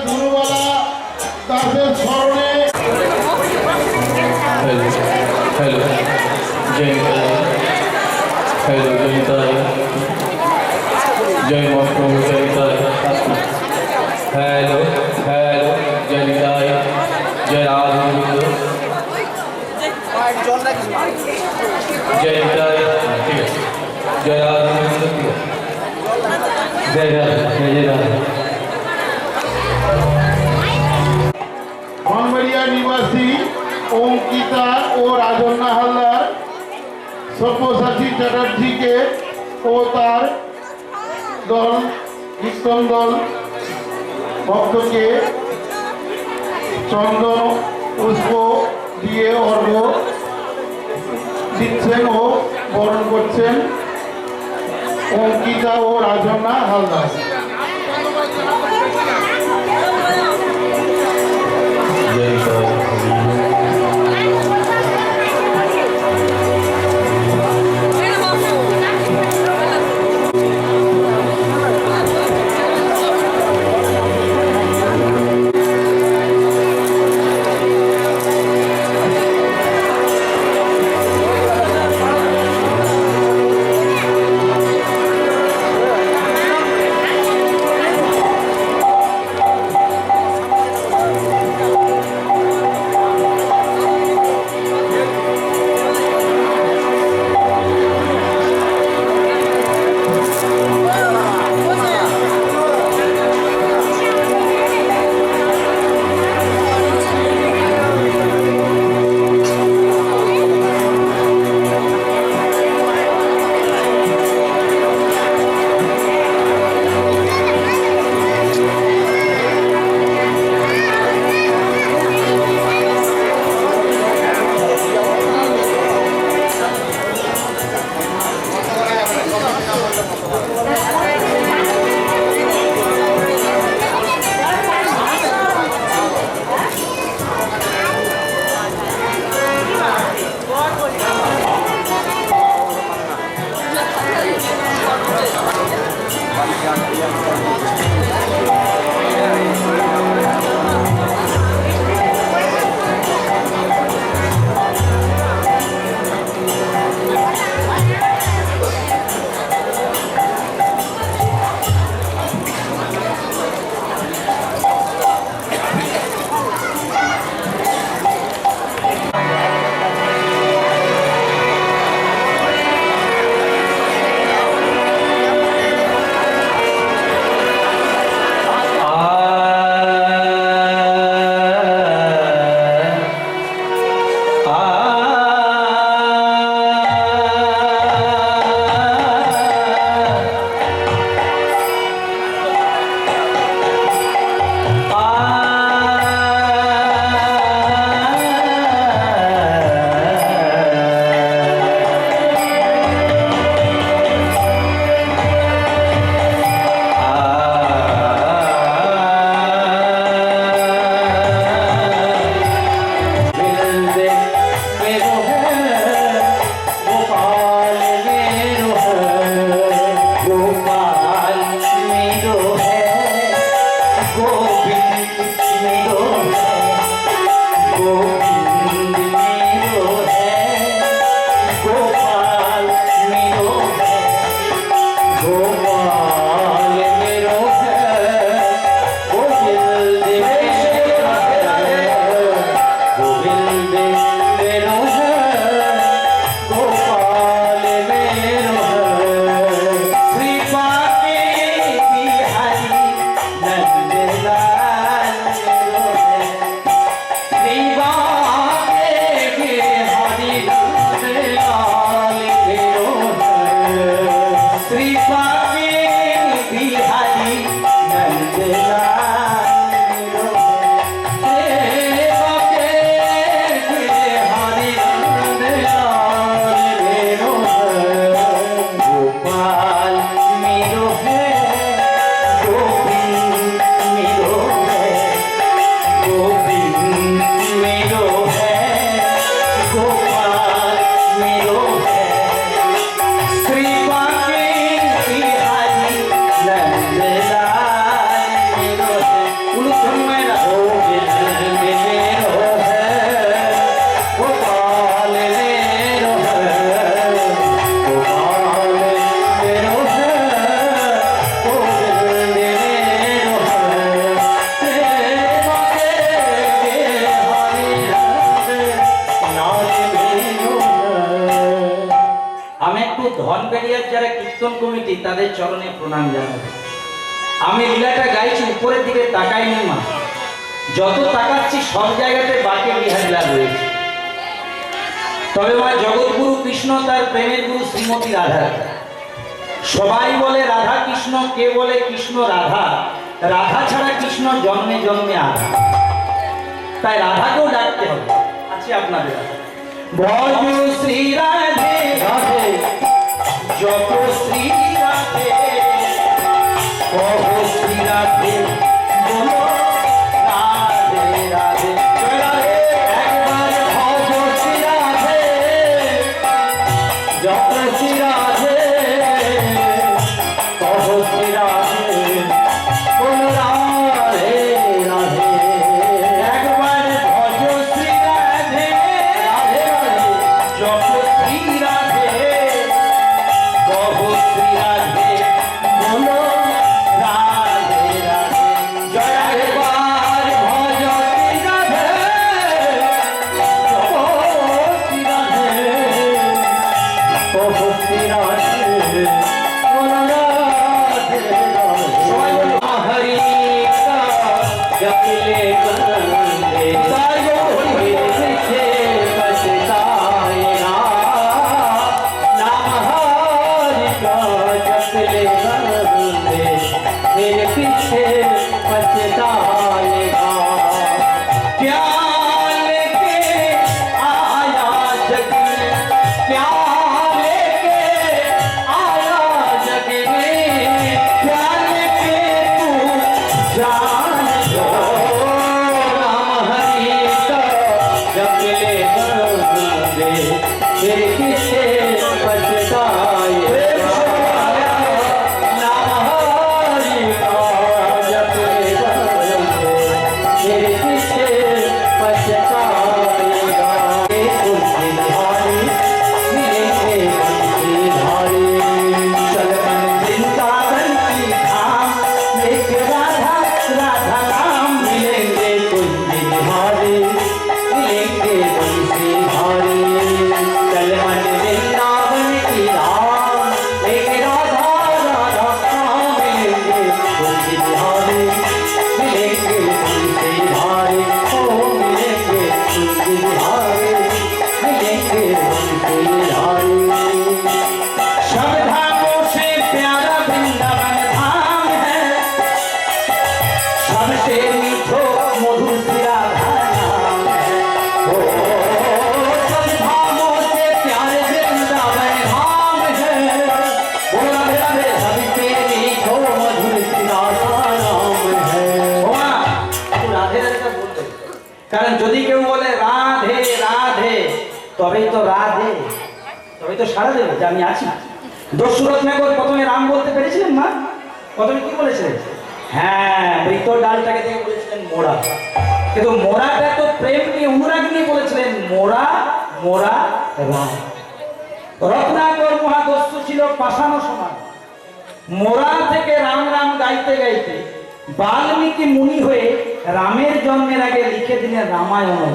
ধুনুবালা দাসের স্মরণে हेलो जय हेलो जयताय जय महाप्रभु जयताय हेलो हेलो जयताय जय राधे जयताय जय राधे जय राधे जय राधे ধনবাড়িয়া নিবাসী অঙ্কিতা ও রাজন্না হালদার সব্যসাচী চ্যাটার্জিকে ও তার দল কীর্তন দল ভক্তকে চন্দন পুষ্প দিয়ে অর্ঘ দিচ্ছেন ও বরণ করছেন অঙ্কিতা ও রাজন্না হালদার। Viva বিনতি, তাদের চরণে প্রণাম জানাবো। আমি লীলাটা গাইছি উপরের দিকে তাকাইনি মা, যত তাকাচ্ছি সব জায়গাতে বাকে বিহারীলা রয়েছে। তবে মা জগৎগুরু কৃষ্ণ তার প্রেমের গুরু শ্রীমতী রাধা। সবাই বলে রাধা কৃষ্ণ, কে বলে কৃষ্ণ রাধা, রাধা ছাড়া কৃষ্ণ জন্মে জন্মে আধা। তাই রাধাকেও ডাকতে হবে। আছি আপনাদের ভজ শ্রী রাধে রাধে, জপ শ্রী রাধে, কহ শ্রী রাধে, বলো রাধে রাধে। একবার ভজ শ্রী রাধে, জপ শ্রী রাধে, কহ শ্রী রাধে, বলো রাধে রাধে। একবার ভজ শ্রী রাধে রাধে রাধে, জপ শ্রী রাধে, কহ শ্রী রাধে, বলো রাধে রাধে। জয় একবার ভজ শ্রী রাধে, জপ শ্রী রাধে, কহ শ্রী রাধে, বলো রাধে রাধে। সবাই বলো হরি কা জপলে বন্দে, তাই গো হরি পীछे पछताएगा, नाम हरि का जपले बंदे, मेरे पीछे पछताएगा। क्या लेके आया जग में, क्या लेके आया जग में, क्या लेके तू जान दो, राम हरि का जपले बंदे, मेरे पीछे पछताएगा। नाम हरि का जपले बंदे, मेरे पीछे पछताएगा। तुलसी धारी मिलेंगे तुलसी धारी, चल मन वृंदावन की धाम, लेके राधा राधा नाम। मिलेंगे तुलसी धारी मिलेंगे तुलसी धारी, चल मन वृंदावन की धाम, लेके राधा राधा नाम। मिलेंगे तुलसी धारी मिलेंगे तुलसी धारी, ओ मिलेंगे तुलसी धारी मिलेंगे तुलसी धारी। सब धामों से प्यारा वृंदावन धाम है, सबसे मीठो मधुर श्री राधा नाम है। ओ सब धामों से प्यारे वृंदावन धाम है, बोलो राधे राधे। सबसे मीठो मधुर श्री राधा नाम है। ও মা, একটু রাধে রাধেটা বলতে হবে। কারণ যদি কেউ বলে রাধে রাধে, তবেই তো রাধে, তবেই তো সারা দেবে যে আমি আছি। দশরথ নাগর প্রথমে রাম বলতে পেরেছিলেন মা? প্রথমে কি বলেছিলেন? হ্যাঁ, মৃত ডালটাকে দেখে বলেছিলেন মোরা। কিন্তু মোরাটা তো প্রেম নিয়ে, অনুরাগ নিয়ে বলেছিলেন মোরা মোরা রাম। রত্নাকর মহাদস্যু ছিল পাষাণ সমান। মোরা থেকে রাম রাম গাইতে গাইতে বাল্মীকি মুনি হয়ে রামের জন্মের আগে লিখে দিলেন রামায়ণ।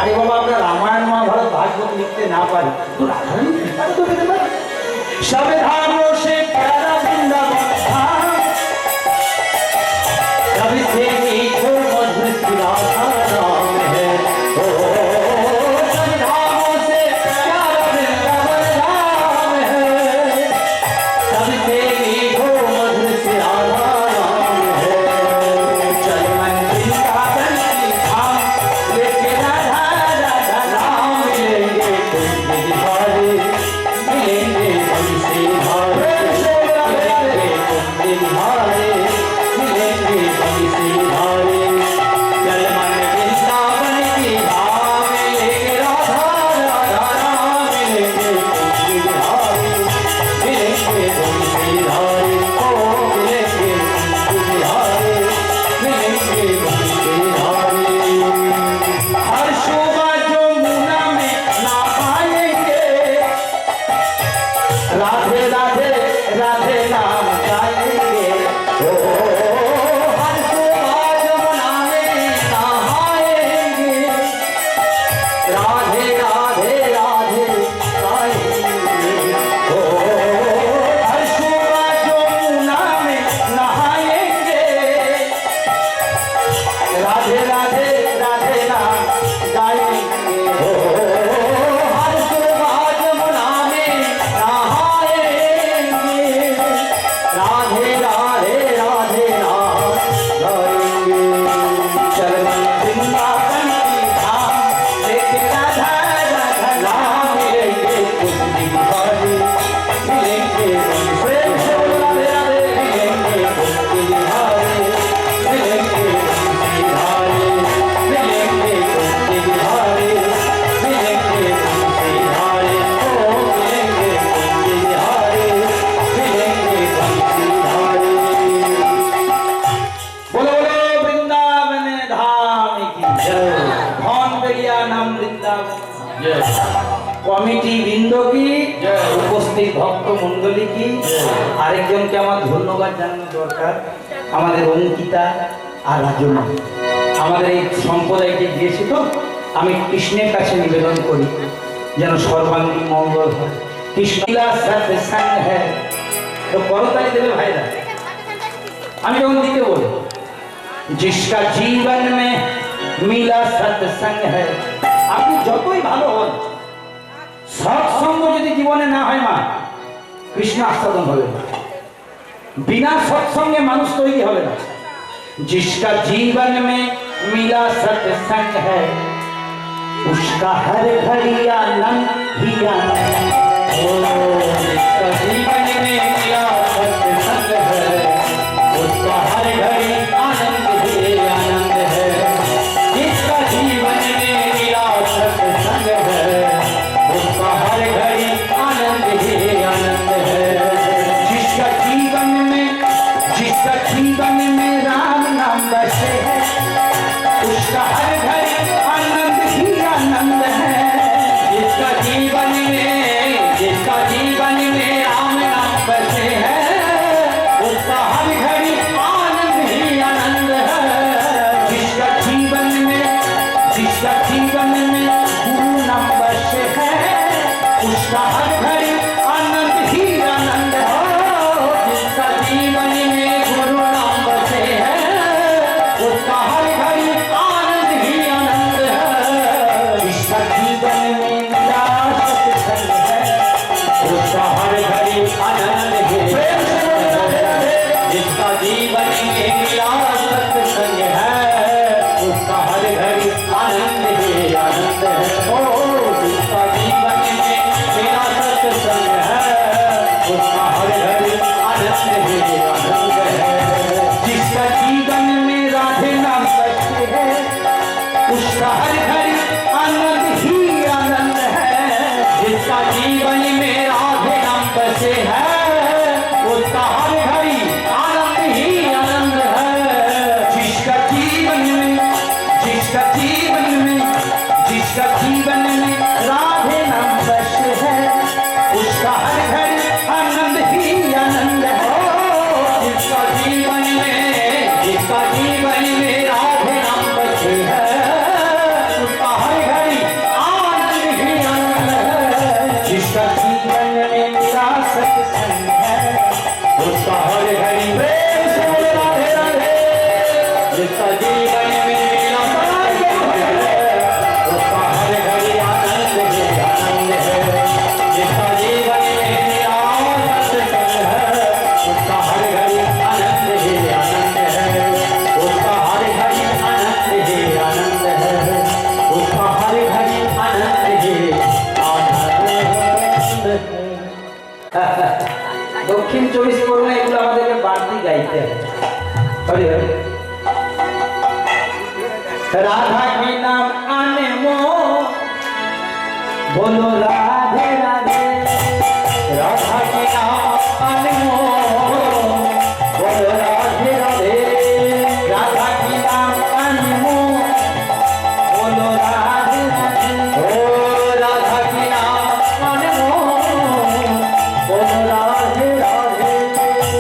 আরে বাবা, আমরা রামায়ণ মহাভারত ভাগবত লিখতে না পারি, তো রাধারানী কৃপা তো পেতে পারি। सब धामों से प्यारा वृंदावन धाम, सबसे मीठो मधुर श्री राधा नाम है। ओ सब धामों से प्यारा वृंदावन धाम है, सबसे मीठो मधुर श्री राधा नाम है। चल मन वृंदावन की धाम, लेके राधा राधा नाम। मिलेंगे तुलसी धारी मिलेंगे तुलसी धारी, राधे राधे राधे नाम गाएंगे हो हर सुरबाज मनाने नहाएंगे राधे राधे राधे नाम गाएंगे चरण वृंदावन की धाम लेके राधा राधा नाम मिलेंगे कुछ दिन बाद मिलेंगे प्रेम से राधे राधे मिलेंगे कुछ दिन बाद मिलेंगे मिलेंगे कुछ दिन बाद मिलेंगे बंसीधारे ओ मिलेंगे कुछ दिन बाद मिलेंगे बंसीधारे बोलो बोलो वृंदावन धाम की जय धन बेरिया नाम वृंदावन जय কমিটি বৃন্দ কি উপস্থিত ভক্ত মণ্ডলী কি আরেকজনকে আমার ধন্যবাদ জানানো দরকার আমাদের অঙ্কিতা আর রাজনা আমাদের এই সম্প্রদায়কে দিয়েছি তো আমি কৃষ্ণের কাছে নিবেদন করি যেন সর্বাঙ্গীন মঙ্গল হয় কৃষ্ণলীলা সৎসঙ্গ হ্যাঁ তো করতালি দেবে ভাইরা আমি যখন দিতে বলি जिसका जीवन में मिला सत्संग है আপনি যতই ভালো হন সৎসঙ্গ যদি জীবনে না হয় মা কৃষ্ণ আস্বাদন হবে না বিনা সৎসঙ্গে মানুষ তৈরি হবে না जिसका जीवन में मिला सत्संग है उसका हर घड़ी आनंद ही आनंद ओ जिसका जीवन में मिला सत्संग है उसका हर घड़ी आनंद ही आनंद है जिसका जीवन में मिला सत्संग है उसका हर घड़ी आनंद ही आनंद है जिसका जीवन में राम नाम बसे है उसका हर घड़ी आनंद ही आनंद है जिसका जीवन में राम नाम बसे है उसका हर घड़ी आनंद ही आनंद है जिसका जीवन में गुरु नाम बसे है उसका हर घड़ी आनंद ही आनंद है जिसका जीवन में गुरु नाम बसे है उसका हर घड़ी आनंद ही आनंद है जिसका जीवन में मिला सत्संग है उसका हर घड़ी आनंद ही जिसका जीवन में मिला सत्संग है उसका हर घड़ी आनंद ही आनंद है ओ जिसका जीवन में मेरा सत्संग है उसका हर घड़ी आनंद ही आनंद है जिसका जीवन में राधे नाम बसते है उसका हर घड़ी आनंद ही आनंद है जिसका जीवन में राधे नाम बसे है उसका हर घड़ी आनंद ही आनंद है जिसका जीवन में राधे नाम बसे है उसका हर घड़ी आनंद ही आनंद है जिसका जीवन में राधे नाम बसे है उसका हर घड़ी आनंद ही आनंद है जिसका जीवन में मेरा सत्संग है उसका हर घड़ी प्रेम से बोले राधे राधे जिसका जीवन में मेरा सत्संग है उसका हर घड़ी आनंद ही आनंद है जिसका जीवन में मेरा सत्संग है उसका हर घड़ी आनंद ही आनंद है उसका हर घड़ी आनंद ही आनंद है उसका हर घड़ी आनंद ही आनंद है দক্ষিণ 24 পরগনা এগুলো আমাদেরকে বাড়তি গাইতে হবে হরি হরি राधा के नाम आने मो बोलो राधे राधे राधा के नाम आने मो बोलो राधे राधे राधा के नाम आने मो बोलो राधे राधे ओ राधा के नाम आने मो बोलो राधे राधे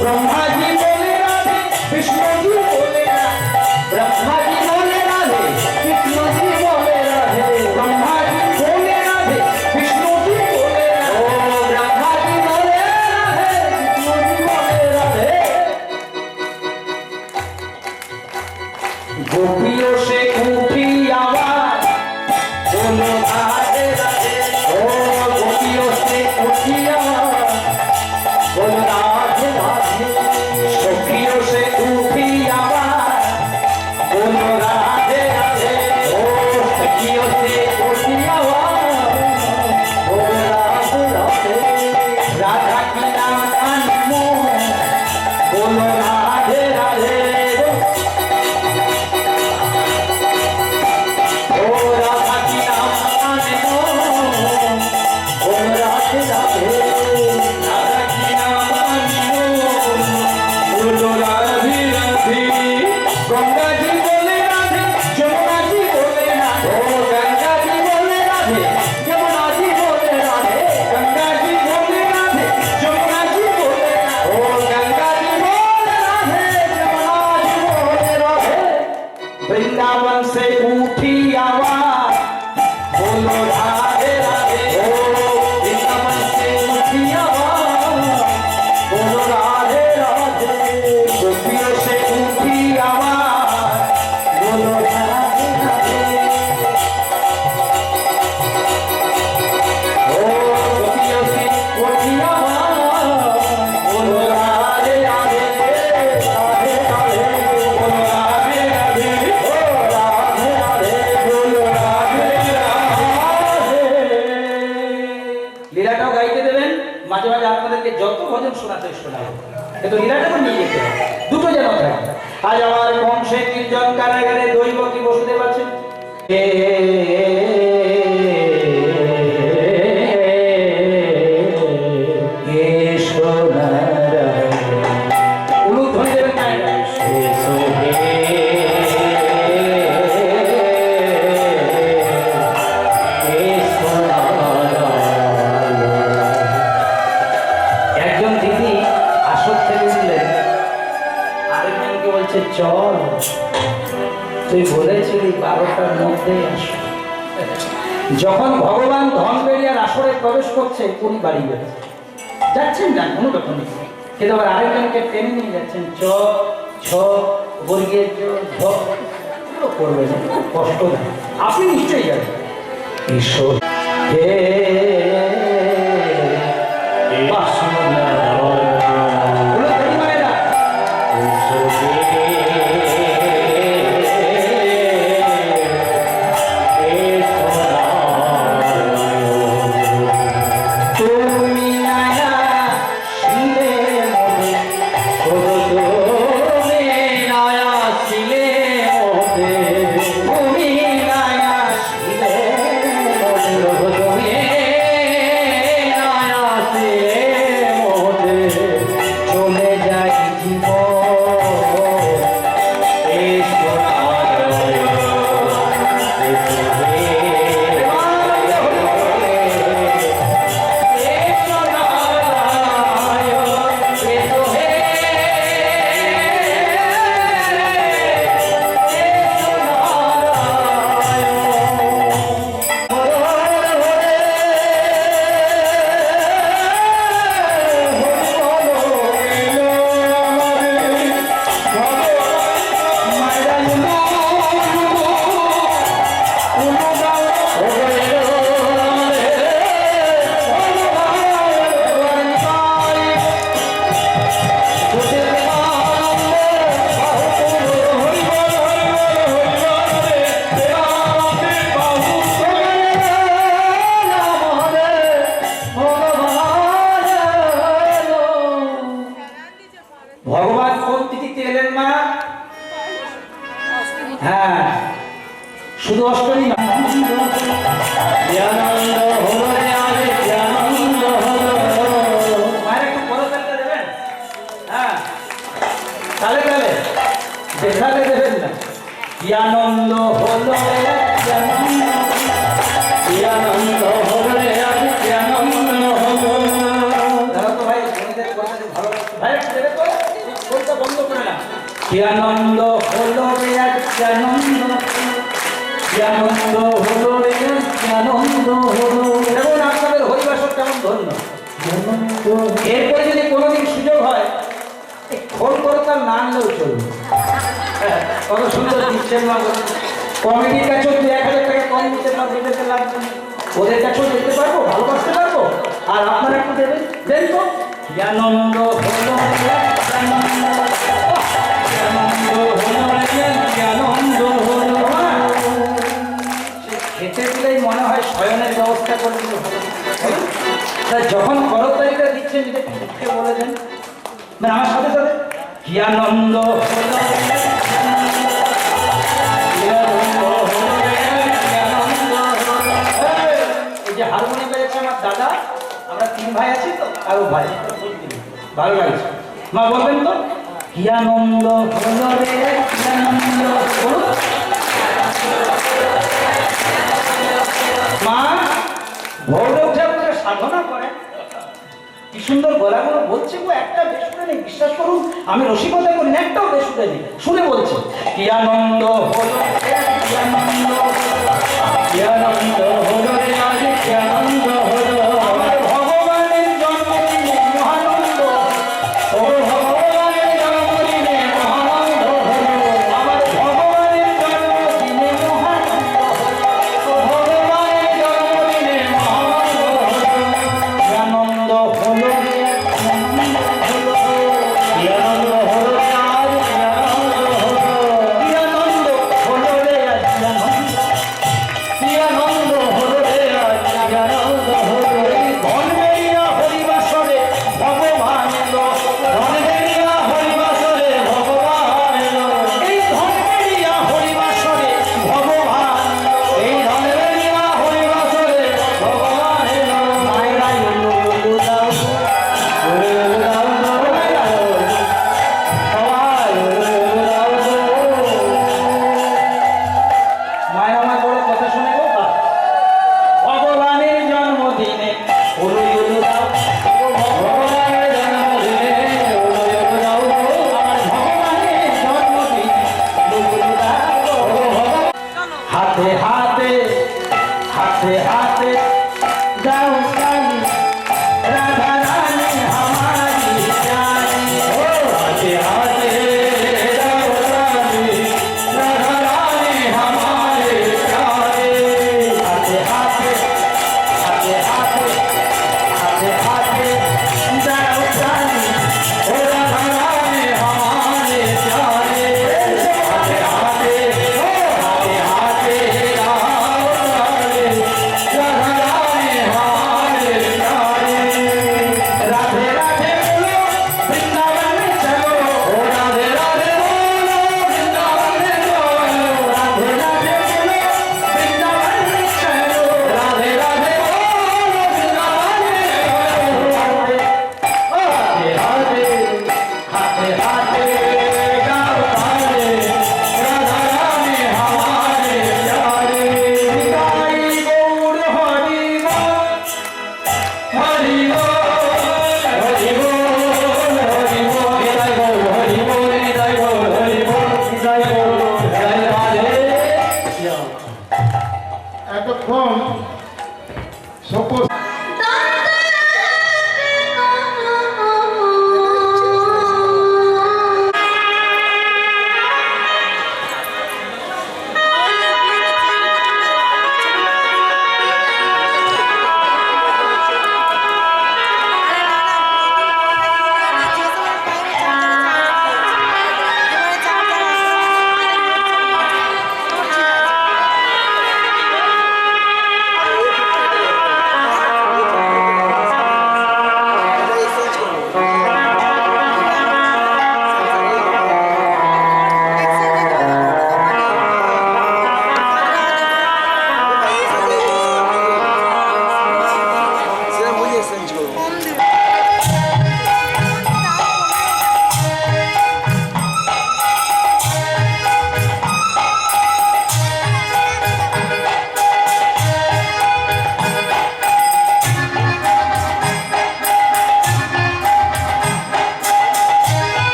ब्रह्मा जी बोले राधे विष्णु जी बोले राधे ब्रह्मा जी बोले राधे विष्णु जी बोले राधे ब्रह्मा जी बोले राधे विष्णु जी बोले राधे ओ ब्रह्मा जी बोले राधे विष्णु जी গোপীও সে উঠি আবার বলো রাধে রাধে। ও গোপীও সে উঠি আবার বলো রাধে রাধে। সখীও সে উঠি আবার বলো রাধে রাধে। ও সখীও সে উঠি আবার বলো রাধে রাধে। রাধা কি নাম আনমো বলো রাধে রাধে। ও রাধা কি নাম আনমো বলো রাধে রাধে। রাধা কি নাম আনমো বলো রাধে রাধে। গঙ্গা জি বলে রাধে যমুনা জি বলে রাধে। ও গঙ্গা জি বলে রাধে যমুনা জি বলে রাধে। গঙ্গা জি বলে রাধে যমুনা জি বলে রাধে। ও গঙ্গা জি বলে রাধे যमुना जी बोले राधे। वृंदावन से उठी आवाज बोलो राधे राधे। ओ वृंदावन से उठी आवाज बोलो राधे राधे। गोपियों से उठी आवाज बोलो राधे राधे। ओ गोपियों से उठी आवाज बोलो राधे राधे। राधे राधे बोलो राधे राधे। ओ राधे राधे बोलो राधे राधे। লীলাটাও গাইতে দেবেন, মাঝে মাঝে আপনাদেরকে যত ভজন শোনাতে শোনাবো, কিন্তু লীলাটা তো নিয়ে যেতে হবে, দুটো যেন থাকে। আজ আমার কংসে নির্জন কারাগারে দৈব কি বসুদেব আছেন। উলুধ্বনি দেবেন না এটা। একজন দিদি আসর থেকে উঠলেন, আরেকজনকে বলছে চল, তুই বলেছিলি 12টার মধ্যে আসো। যখন ভগবান ধনবেরিয়ার আসরে প্রবেশ করছে উনি বাড়ি যাচ্ছেন, যান, কোনো ব্যাপার নেই, কিন্তু আবার আরেকজনকে টেনে নিয়ে যাচ্ছেন, চ ছ বর্গের ঝ করবে না, খুব কষ্ট দেয়। আপনি নিশ্চয়ই যাবেন। ঈশ্বর হে ভগবান কোন তিথিতে এলেন মা? হ্যাঁ, শুধু অষ্টমী না, জ্ঞানানন্দ হলো রে আজ জ্ঞানানন্দ হলো। মায়ের একটু পরতালটা দেবেন? হ্যাঁ, তালে তালে দেখালে দেবেন না। জ্ঞানন্দ হলো রে জ্ঞানন্দ, জ্ঞানন্দ হলো রে আজ জ্ঞানন্দ হলো। দাদা তো ভাই গণিতের কথা ভালো ভাই দেবে তো, বলতে বন্ধ করে না। জ্ঞানন্দ হলো রে আজ জ্ঞানন্দ, জ্ঞানন্দ হলো রে জ্ঞানন্দ হলো। দেখুন আপনাদের হরিবাসর কেমন ধন্য। এরপরে যদি কোনোদিন সুযোগ হয় ফোন করে তার না আনলেও চলবে। কত সুন্দর দিচ্ছেন মা। কমিটির কাছেও 2-1000 টাকা কম দিতে পারবো, দিতে লাগবে না। ওদের কাছেও দেখতে পারবো, ভালোবাসতে পারবো। আর আপনারা একটু দেবেন, দেন তো। আনন্দ হলো আনন্দ হলো খেতে দিলেই মনে হয় শয়নের ব্যবস্থা করে দিল। যখন করতালিটা দিচ্ছেন বলে দেন, মানে আমার সাথে সাথে কি আনন্দ হলো, এই যে হারমোনিয়াম বেড়েছে আমার দাদা, আমরা 3 ভাই আছি তো, আরো ভাই ভালো লাগছে। মা বলবেন তো কি আনন্দ হলো রে, কি আনন্দ হলো। মা ভোরে উঠে আপনারা সাধনা করেন, কি সুন্দর গলাগুলো বলছে গো, একটা বেসুরে নেই, বিশ্বাস করুন আমি রসিকতা করি না, একটাও বেসুরে নেই, শুনে বলছে কি আনন্দ হলো, কি আনন্দ হলো, কি আনন্দ হলো রে, আজ কি আনন্দ হলো। আমার ভগবানের জন্মদিনে মহানন্দ, ও ভগবানের জন্মদিনে মহানন্দ হলো, আমার ভগবানের জন্মদিনে মহানন্দ হলো, ও ভগবানের জন্মদিনে মহানন্দ হলো। কি আনন্দ হলো রে, কি আনন্দ হলো, কি আনন্দ হলো রে, আজ কি আনন্দ হলো, কি আনন্দ হলো রে, আজ কি আনন্দ, কি আনন্দ হলো রে, আজ কি আনন্দ হলো। এই ধনবেরিয়া হরিবাসরে ভগবান এলো, ধনবেরিয়া হরিবাসরে ভগবান এলো, এই ধনবেরিয়া হরিবাসরে ভগবান, এই ধনবেরিয়া হরিবাসরে ভগবান এলো। মায়েরা এলো দাও, মায়ের আমার বড় কথা শুনে গো, ভগবানের জন্মদিনে উলুলু দাও, ভগবানের জন্মদিনে উলুলু দাও, আমার ভগবানের জন্মদিনে উলুলু দাও। হাতে হাতে হাতে হাতে যাও কালী রাধা রানী हमारी प्यारी, ओ हाथे हाथे जाओ काली राधा रानी हमारे प्यारे, हाथे हाथे हाथे हाथे हाथे हाथे जाओ काली ओ राधा रानी हमारे प्यारे, हाथे हाथे हाथे हाथे जाओ काली राधा रानी हमारे प्यारे। राधे राधे बोलो वृंदावन में चलो, ओ राधे राधे बोलो वृंदावन में चलो, राधे राधे बोलो वृंदावन में चलो, राधे राधे बोलो वृंदावन में चलो। हाथे हाथे हाथे हाथे जाओ काले राधा रानी हमारे प्यारे, गाई गौर हरि बोल, हरि बोल हरि बोल हरि बोल, निताई बोल हरि बोल, निताई बोल हरि बोल, निताई बोल जय राधे श्याम। এতক্ষণ সপোজ Thank you.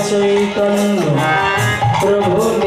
চৈতন্য প্রভু